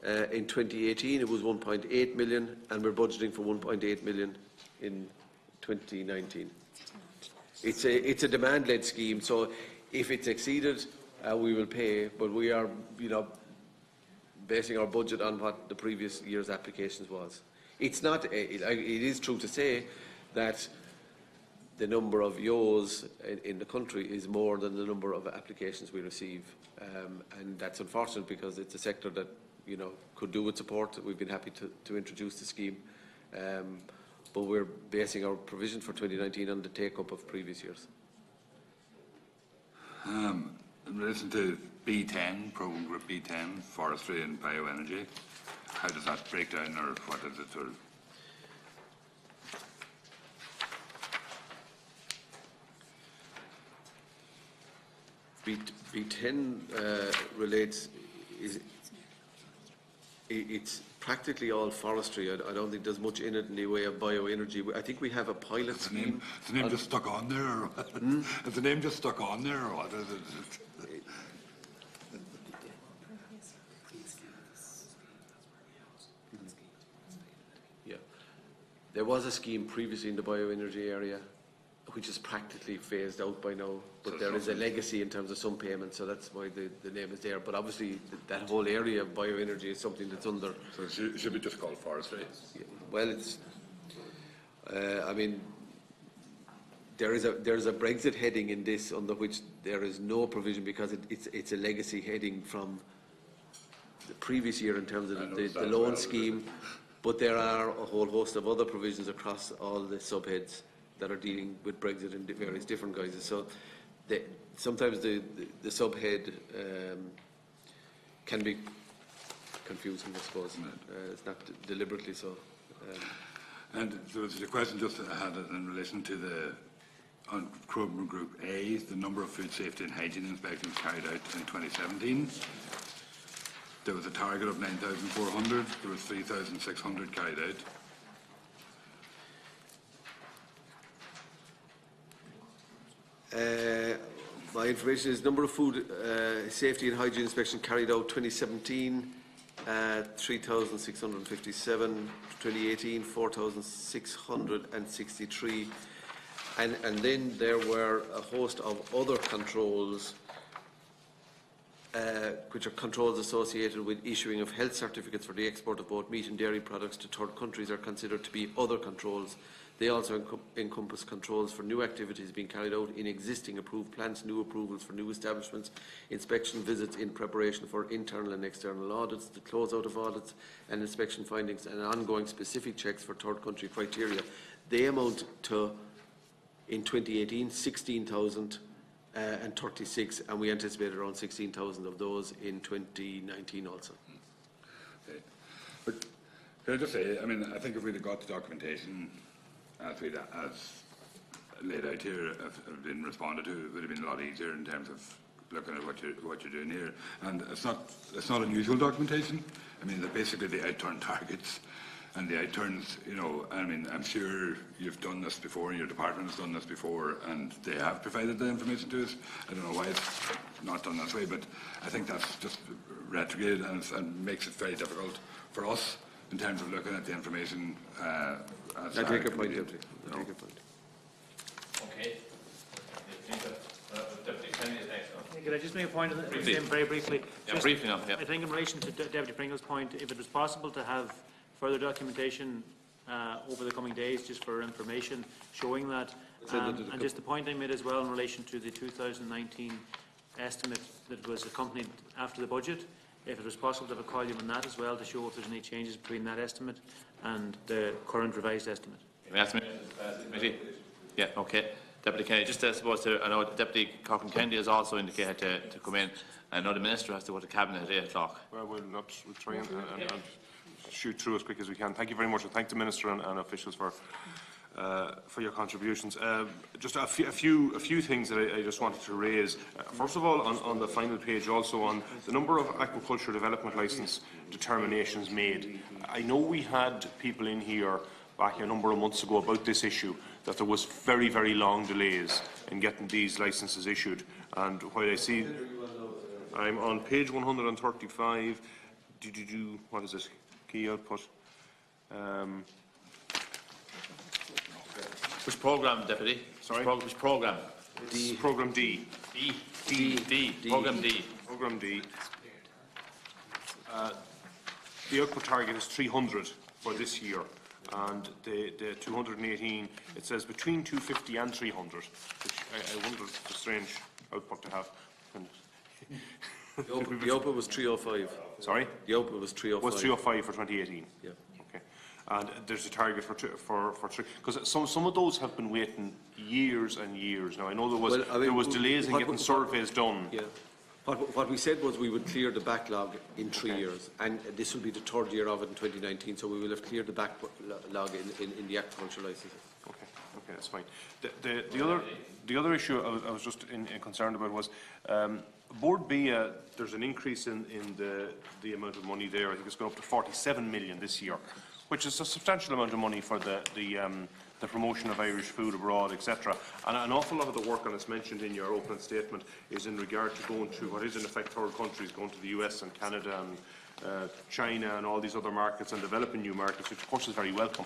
In 2018, it was 1.8 million, and we're budgeting for 1.8 million in 2019. It's a demand-led scheme, so if it's exceeded, we will pay. But we are, you know, basing our budget on what the previous year's applications was. It's not. It is true to say that the number of yos in the country is more than the number of applications we receive, and that's unfortunate because it's a sector that, you know, could do with support. We've been happy to introduce the scheme, but we're basing our provision for 2019 on the take-up of previous years. In relation to B10, Programme Group B10, Forestry and Bioenergy, how does that break down, or what is it? Or B10 relates, it's practically all forestry. I don't think there's much in it in the way of bioenergy. I think we have a pilot scheme. Is the name just stuck on there, or what? Is the name just stuck on there, or what is it? Yeah, there was a scheme previously in the bioenergy area, which is practically phased out by now, but there is a legacy in terms of some payments, so that's why the name is there. But obviously, that whole area of bioenergy is something that's under. So it should be just called forestry. Well, it's. I mean, there is a Brexit heading in this under which there is no provision because it's a legacy heading from the previous year in terms of the loan scheme, but there are a whole host of other provisions across all the subheads that are dealing with Brexit in various different guises. So sometimes the subhead can be confusing, I suppose. It's not deliberately so. And there was a question just I had in relation to on Programme Group A, the number of food safety and hygiene inspections carried out in 2017. There was a target of 9,400. There was 3,600 carried out. My information is number of food safety and hygiene inspection carried out 2017, 3,657, 2018, 4,663, and then there were a host of other controls, which are controls associated with issuing of health certificates for the export of both meat and dairy products to third countries are considered to be other controls. They also encompass controls for new activities being carried out in existing approved plants, new approvals for new establishments, inspection visits in preparation for internal and external audits, the closeout of audits and inspection findings, and ongoing specific checks for third country criteria. They amount to, in 2018, 16,036, and we anticipate around 16,000 of those in 2019 also. Okay. But can I just say, I mean, I think if we'd have got the documentation as laid out here have been responded to, it would have been a lot easier in terms of looking at what you're doing here. And it's not unusual documentation. I mean, they're basically the outturn targets and the outturns, you know. I mean, I'm sure you've done this before, and your department has done this before, and they have provided the information to us. I don't know why it's not done this way, but I think that's just retrograde, and makes it very difficult for us in terms of looking at the information. I take your point, Deputy. I take your point. Okay. Deputy Kenny is next. Could I just make a point on the same very briefly? Yeah, briefly now. Yeah. I think in relation to Deputy Pringle's point, if it was possible to have further documentation over the coming days, just for information showing that, and just the point I made as well in relation to the 2019 estimate that was accompanied after the budget, if it was possible to have a column on that as well to show if there's any changes between that estimate and the current revised estimate. Committee? Yeah, okay. Deputy Kennedy, just I suppose I know Deputy Corcoran Kennedy has also indicated to come in. I know the Minister has to go to Cabinet at 8 o'clock. Well, we'll try and shoot through as quick as we can. Thank you very much, and thank the Minister and officials for your contributions. Just a few things that I just wanted to raise. First of all, on the final page, also on the number of aquaculture development licence determinations made. I know we had people in here back a number of months ago about this issue, that there was very, very long delays in getting these licences issued. And while I see, I'm on page 135. What is this? Key output. Which programme, Deputy? Sorry? Which programme? Programme D. D. Programme D. Programme D. The output target is 300 for this year, and the 218, it says between 250 and 300, which I wonder, it's a strange output to have. The output was 305. Sorry? The output was 305. Was 305 for 2018? Yeah. Okay. And there's a target for three, because some of those have been waiting years and years. Now I know there was delays in getting surveys done. Yeah. What we said was we would clear the backlog in 3 years, and this will be the third year of it in 2019. So we will have cleared the backlog in the aquaculture licenses. Okay. Okay, that's fine. The other issue I was just concerned about was Board B. There's an increase in the amount of money there. I think it's gone up to 47 million this year, which is a substantial amount of money for the promotion of Irish food abroad, etc. And an awful lot of the work, and it's mentioned in your opening statement, is in regard to going to what is in effect third countries, going to the US and Canada and China and all these other markets, and developing new markets, which of course is very welcome.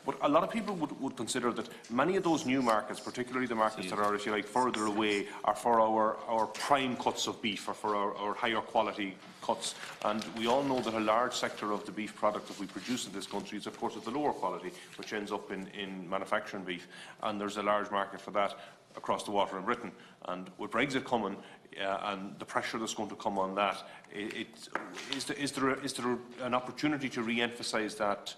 But a lot of people would consider that many of those new markets, particularly the markets that are, if you like, further away, are for our prime cuts of beef, or for our higher quality cuts. And we all know that a large sector of the beef product that we produce in this country is, of course, of the lower quality, which ends up in manufacturing beef. And there's a large market for that across the water in Britain. And with Brexit coming, and the pressure that's going to come on that, is there an opportunity to re-emphasise that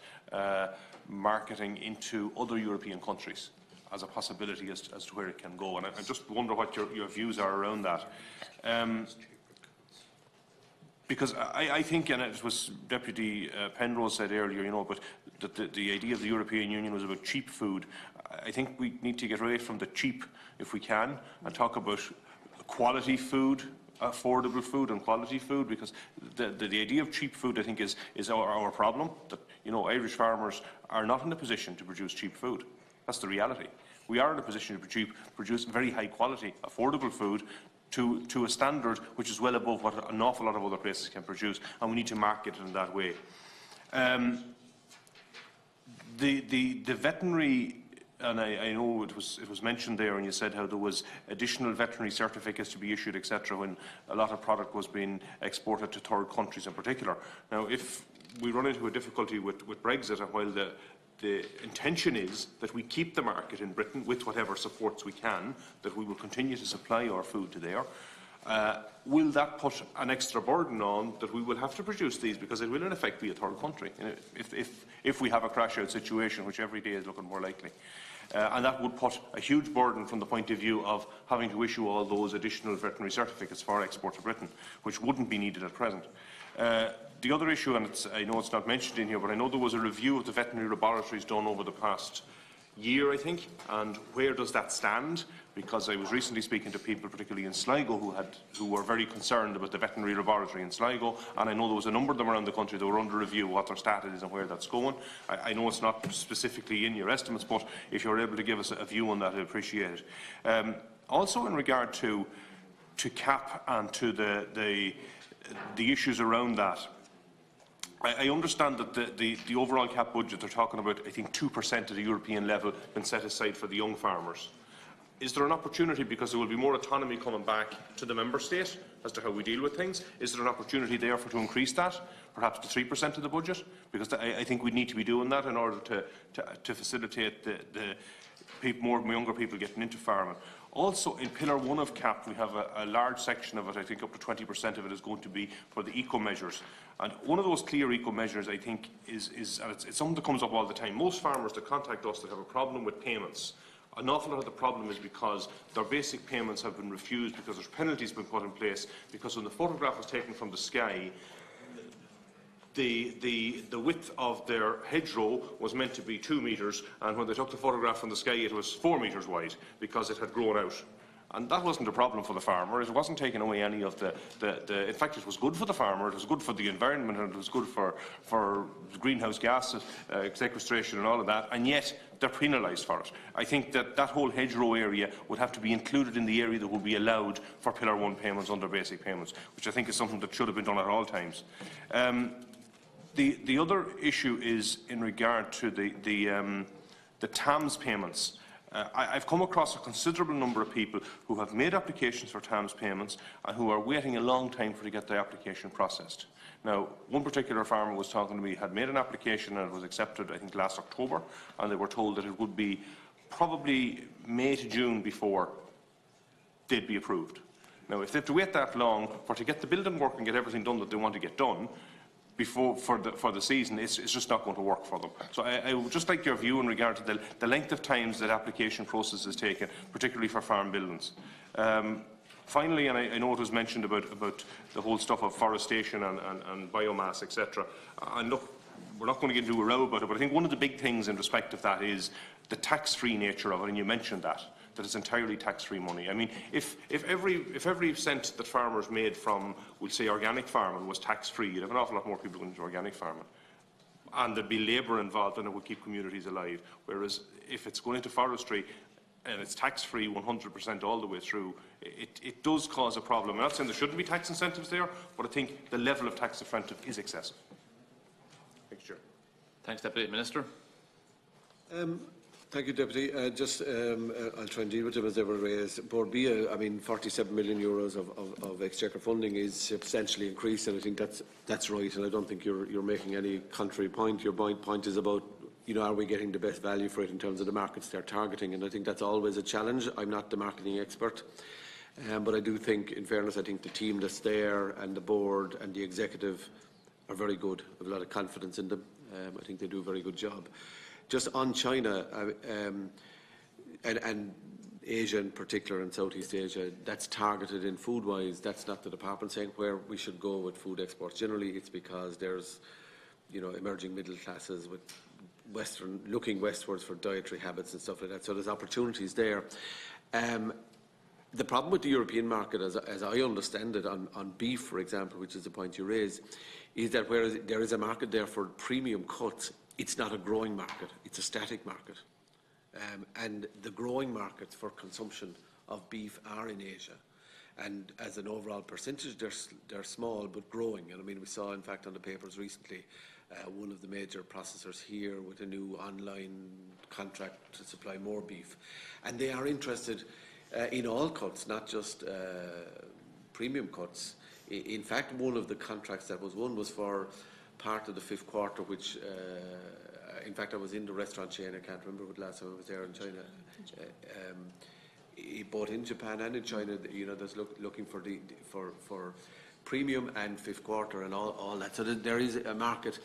marketing into other European countries as a possibility as to where it can go? And I just wonder what your views are around that. Because I think, and it was Deputy Penrose said earlier, you know, but that the idea of the European Union was about cheap food. I think we need to get away from the cheap, if we can, and talk about quality food, affordable food and quality food, because the idea of cheap food, I think, is our problem. That, you know, Irish farmers are not in a position to produce cheap food. That's the reality. We are in a position to produce very high quality, affordable food to a standard which is well above what an awful lot of other places can produce, and we need to market it in that way. The veterinary, and I know it was mentioned there, and you said how there was additional veterinary certificates to be issued, etc., when a lot of product was being exported to third countries in particular. Now, if we run into a difficulty with Brexit, and while the intention is that we keep the market in Britain with whatever supports we can, that we will continue to supply our food to there, will that put an extra burden on that we will have to produce these, because it will in effect be a third country if we have a crash-out situation, which every day is looking more likely. And that would put a huge burden from the point of view of having to issue all those additional veterinary certificates for export to Britain, which wouldn't be needed at present. The other issue, and I know it's not mentioned in here, but I know there was a review of the veterinary laboratories done over the past year, I think, and where does that stand? Because I was recently speaking to people, particularly in Sligo, who were very concerned about the veterinary laboratory in Sligo, and I know there was a number of them around the country that were under review, what their status is and where that's going. I know it's not specifically in your estimates, but if you're able to give us a view on that, I'd appreciate it. Also, in regard to CAP and to the issues around that, I understand that the overall CAP budget, they're talking about, I think, 2% of the European level been set aside for the young farmers. Is there an opportunity, because there will be more autonomy coming back to the member state as to how we deal with things, is there an opportunity there to increase that, perhaps to 3% of the budget? Because I think we need to be doing that in order to facilitate the more younger people getting into farming. Also, in Pillar 1 of CAP, we have a large section of it, I think up to 20% of it is going to be for the eco-measures. And one of those clear eco-measures, I think, is it's something that comes up all the time. Most farmers that contact us that have a problem with payments, an awful lot of the problem is because their basic payments have been refused because there's penalties been put in place, because when the photograph was taken from the sky, the width of their hedgerow was meant to be 2 metres, and when they took the photograph from the sky it was 4 metres wide because it had grown out. And that wasn't a problem for the farmer. It wasn't taking away any of in fact, it was good for the farmer, it was good for the environment, and it was good for greenhouse gas sequestration and all of that, and yet they're penalised for it. I think that whole hedgerow area would have to be included in the area that would be allowed for Pillar 1 payments under basic payments, which I think is something that should have been done at all times. The other issue is in regard to the TAMS payments. I've come across a considerable number of people who have made applications for TAMS payments and who are waiting a long time to get their application processed. Now, one particular farmer was talking to me, had made an application and it was accepted, I think, last October, and they were told that it would be probably May to June before they'd be approved. Now, if they have to wait that long to get the building work and get everything done that they want to get done, for the season, it's just not going to work for them. So I would just like your view in regard to the length of times that application process is taken, particularly for farm buildings. Finally, and I know it was mentioned about the whole stuff of forestation and biomass, etc. And look, we're not going to get into a row about it, but I think one of the big things in respect of that is the tax-free nature of it, and you mentioned that it's entirely tax-free money. I mean, if every cent that farmers made from, we'll say, organic farming was tax-free, you'd have an awful lot more people going into organic farming. And there'd be labour involved and it would keep communities alive. Whereas if it's going into forestry and it's tax-free 100% all the way through, it does cause a problem. I'm not saying there shouldn't be tax incentives there, but I think the level of tax incentive is excessive. Thank you, Chair. Thanks, Deputy Minister. Thank you, Deputy. I'll try and deal with them as they were raised. Board B, I mean, 47 million euros of exchequer funding is substantially increased, and I think that's right. And I don't think you're making any contrary point. Your point is about, are we getting the best value for it in terms of the markets they're targeting? And I think that's always a challenge. I'm not the marketing expert, but I do think, in fairness, I think the team that's there and the board and the executive are very good. I have a lot of confidence in them. I think they do a very good job. Just on China and Asia in particular, and Southeast Asia, that's targeted in food-wise. That's not the department saying where we should go with food exports. Generally, it's because there's, emerging middle classes with looking westwards for dietary habits and stuff like that. So there's opportunities there. The problem with the European market, as I understand it, on beef, for example, which is the point you raise, is that whereas there is a market there for premium cuts, it's not a growing market, it's a static market. And the growing markets for consumption of beef are in Asia. And as an overall percentage, they're small but growing. And I mean, we saw, in fact, on the papers recently, one of the major processors here with a new online contract to supply more beef. And they are interested in all cuts, not just premium cuts. In fact, one of the contracts that was won was for part of the fifth quarter, which, in fact, I was in the restaurant chain. I can't remember what last time I was there in China. Both in Japan and in China, there's looking for premium and fifth quarter and all that. So there is a market.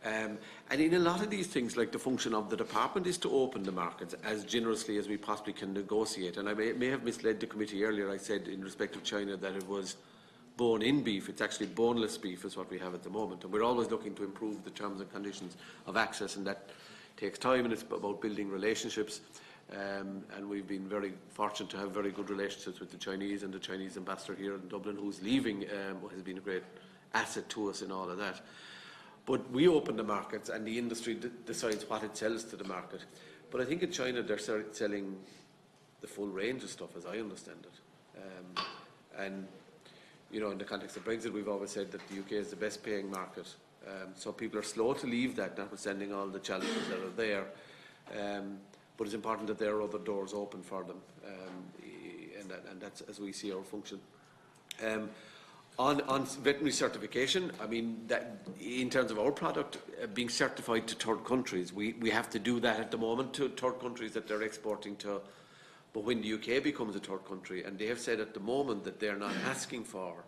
And in a lot of these things, like the function of the department is to open the markets as generously as we possibly can negotiate. And I may have misled the committee earlier. I said in respect of China that it was bone-in beef. It's actually boneless beef is what we have at the moment. And we're always looking to improve the terms and conditions of access, and that takes time, and it's about building relationships. And we've been very fortunate to have very good relationships with the Chinese, and the Chinese ambassador here in Dublin, who's leaving, has been a great asset to us in all of that. But we open the markets, and the industry decides what it sells to the market. But I think in China they're selling the full range of stuff, as I understand it. And you know, in the context of Brexit, we've always said that the UK is the best paying market. So people are slow to leave that, notwithstanding all the challenges that are there. But it's important that there are other doors open for them, and that's as we see our function. On veterinary certification, I mean, that in terms of our product being certified to third countries, we have to do that at the moment to third countries that they're exporting to. But when the UK becomes a third country, and they have said at the moment that they're not asking for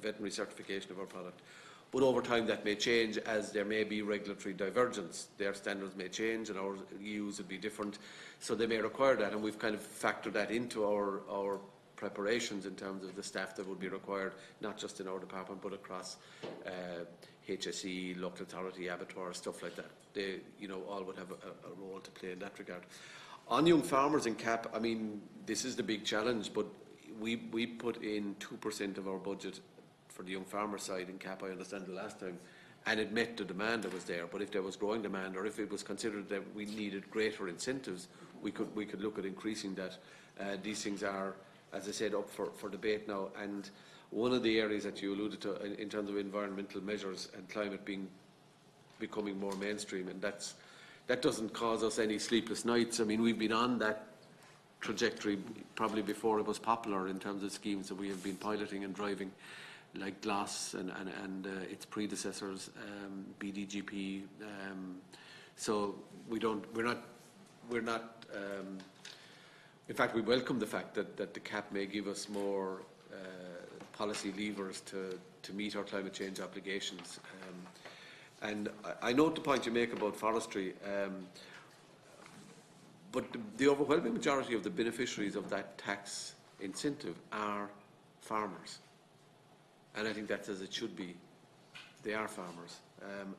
veterinary certification of our product, but over time that may change as there may be regulatory divergence. Their standards may change and our EU's will be different, so they may require that, and we've kind of factored that into our preparations in terms of the staff that would be required, not just in our department but across HSE, local authority, abattoirs, stuff like that. They, you know, all would have a role to play in that regard. On young farmers in CAP, I mean, this is the big challenge, but we put in 2% of our budget for the young farmer side in CAP, I understand, the last time, and it met the demand that was there. But if there was growing demand, or if it was considered that we needed greater incentives, we could look at increasing that. These things are, as I said, up for debate now. And one of the areas that you alluded to in terms of environmental measures and climate becoming more mainstream, and that doesn't cause us any sleepless nights. I mean, we've been on that trajectory probably before it was popular in terms of schemes that we have been piloting and driving, like GLAS and its predecessors, BDGP. So we're not. In fact, we welcome the fact that the CAP may give us more policy levers to meet our climate change obligations. And I note the point you make about forestry, but the overwhelming majority of the beneficiaries of that tax incentive are farmers. And I think that's as it should be. They are farmers.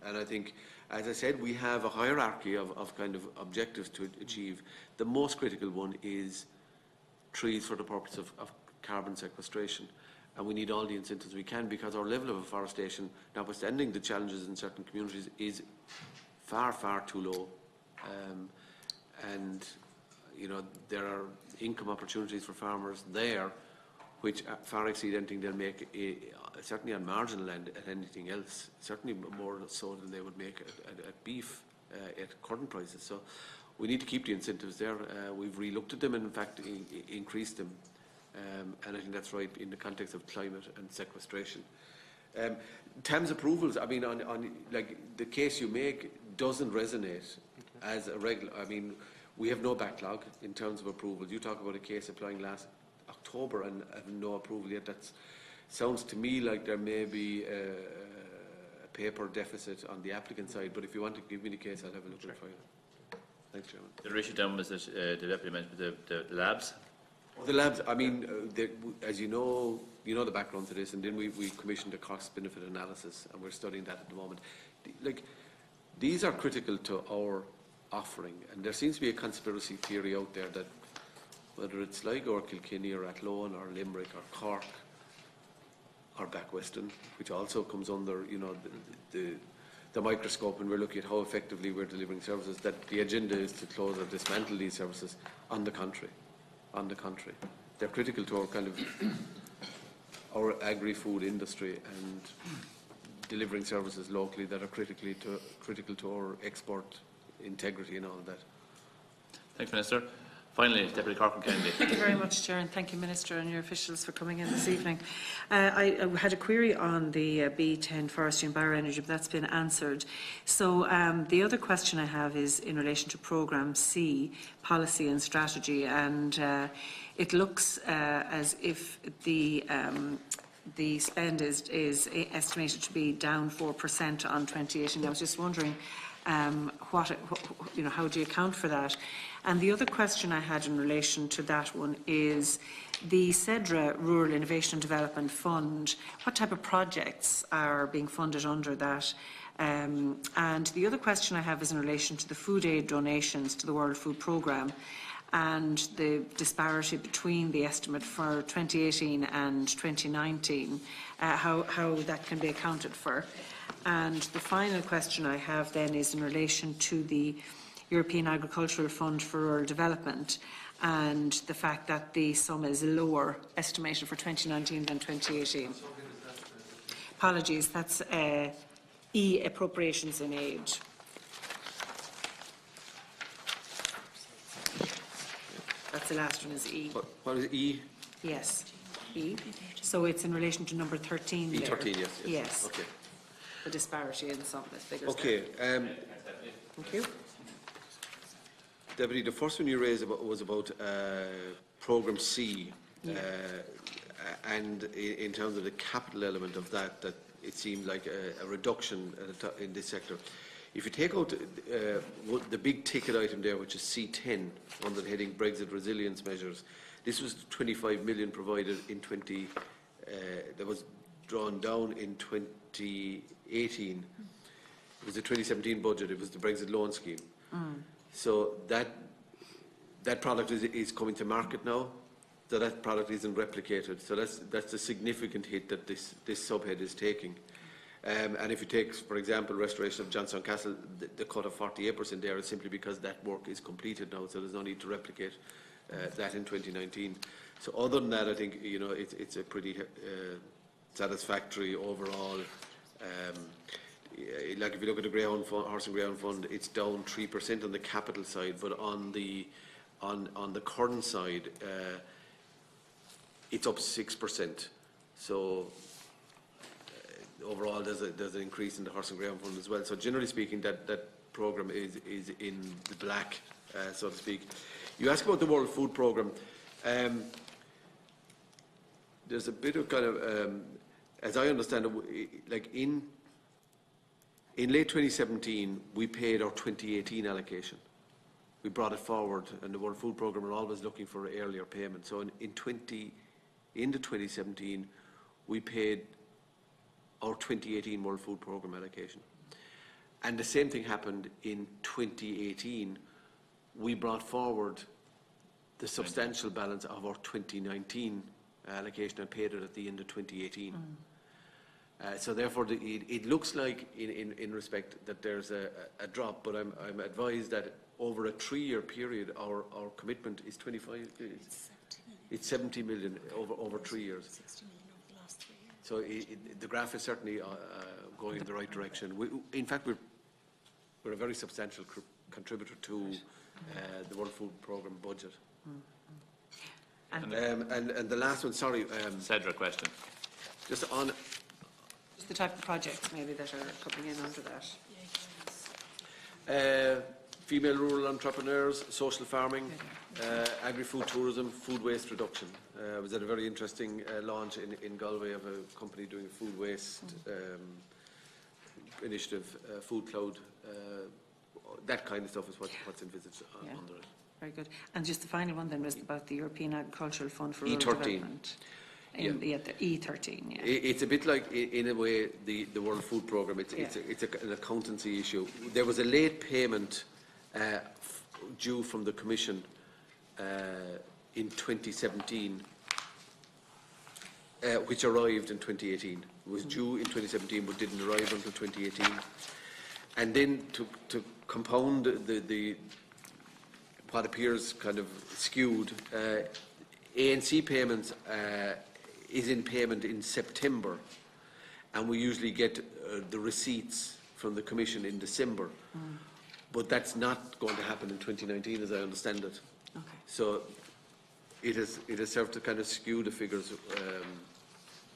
And I think, as I said, we have a hierarchy of kind of objectives to achieve. The most critical one is trees for the purpose of carbon sequestration. And we need all the incentives we can, because our level of afforestation, notwithstanding the challenges in certain communities, is far, far too low. And, you know, there are income opportunities for farmers there which far exceed anything they'll make, certainly on marginal land, at anything else, certainly more so than they would make at beef at current prices. So we need to keep the incentives there. We've re-looked at them and in fact increased them. And I think that's right in the context of climate and sequestration. TAMS approvals, I mean, on like the case you make doesn't resonate as a regular. I mean, we have no backlog in terms of approvals. You talk about a case applying last October and have no approval yet. That sounds to me like there may be a paper deficit on the applicant side, but if you want to give me the case, I'll have a look at it for you. Thanks, Chairman. The issue down was that the deputy mentioned the labs. The labs, I mean, as you know the background to this, and then we commissioned a cost-benefit analysis, and we're studying that at the moment. Like, these are critical to our offering, and there seems to be a conspiracy theory out there that whether it's Sligo or Kilkenny or Athlone or Limerick or Cork or Backweston, which also comes under, you know, the microscope, and we're looking at how effectively we're delivering services, that the agenda is to close or dismantle these services. On the contrary. They're critical to our kind of our agri-food industry and delivering services locally that are critical to our export integrity and all of that. Thanks, Minister. Finally, Deputy Corcoran Kennedy. Thank you very much, Chair, and thank you, Minister, and your officials for coming in this evening. I had a query on the B10 forestry and bioenergy, but that's been answered. So the other question I have is in relation to Programme C, policy and strategy, and it looks as if the spend is estimated to be down 4% on 2018. I was just wondering, how do you account for that? And the other question I had in relation to that one is, the CEDRA Rural Innovation and Development Fund, what type of projects are being funded under that? And the other question I have is in relation to the food aid donations to the World Food Programme and the disparity between the estimate for 2018 and 2019, how that can be accounted for. And the final question I have then is in relation to the European Agricultural Fund for Rural Development and the fact that the sum is lower estimated for 2019 than 2018. Apologies, that's E, appropriations in aid. That's the last one, is E. What is E? Yes, E. So it's in relation to number 13 there. E13, yes. Yes. Okay. The disparity in some of the figures. Okay. Thank you. Deputy, the first one you raised was about Programme C, and in terms of the capital element of that it seemed like a reduction in this sector. If you take out the big ticket item there, which is C10, under the heading Brexit resilience measures, this was 25 million provided in that was drawn down in 2018. It was the 2017 budget. It was the Brexit loan scheme. So that product is coming to market now. So that product isn't replicated. So that's a significant hit that this subhead is taking. And if you take, for example, restoration of Johnstone Castle, the cut of 48% there is simply because that work is completed now. So there's no need to replicate that in 2019. So other than that, I think it's a pretty satisfactory overall. Like if you look at the Greyhound Fund, Horse and Greyhound Fund, it's down 3% on the capital side, but on the current side, it's up 6%. So overall, there's an increase in the Horse and Greyhound Fund as well. So generally speaking, that programme is in the black, so to speak. You ask about the World Food Programme. There's a bit of kind of, as I understand it, like in late 2017, we paid our 2018 allocation. We brought it forward, and the World Food Programme are always looking for earlier payment. So in 2017, we paid our 2018 World Food Programme allocation. And the same thing happened in 2018. We brought forward the substantial balance of our 2019 allocation and paid it at the end of 2018. So therefore, it looks like, in respect, that there's a drop, but I'm advised that over a 3-year period, our commitment is 25. It's 70 million over 3 years. 60 million over the last 3 years. So the graph is certainly going in the right direction. In fact, we're a very substantial contributor to the World Food Programme budget. And the last one, sorry. CEDRA question. Just on. The type of projects maybe that are coming in under that. Female rural entrepreneurs, social farming, agri-food tourism, food waste reduction. I was at a very interesting launch in Galway of a company doing a food waste initiative, Food Cloud. That kind of stuff is what's envisaged under it. Very good. And just the final one then was about the European Agricultural Fund for Rural E13. Development. The E13, yeah. It's a bit like, in a way, the World Food Programme. It's an accountancy issue. There was a late payment due from the Commission in 2017, which arrived in 2018. It was due in 2017 but didn't arrive until 2018. And then to compound the what appears kind of skewed, ANC payments is in payment in September, and we usually get the receipts from the Commission in December. But that's not going to happen in 2019, as I understand it. Okay. So it has served to kind of skew the figures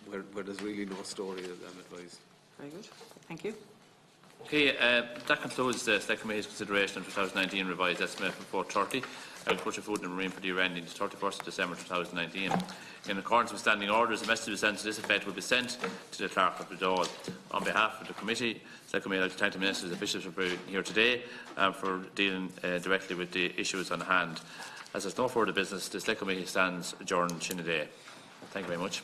where there's really no story, I'm advised. Very good. Thank you. Okay, that concludes the Select Committee's consideration of 2019 revised estimate for 430 agriculture, food and marine for the year ending 31st of December 2019. In accordance with standing orders, a message to be sent to this effect will be sent to the Clerk of the Dáil. On behalf of the committee, Select Committee, I'd like to thank the Minister's officials for being here today and for dealing directly with the issues on hand. As there's no further business, the Select Committee stands adjourned. Thank you very much.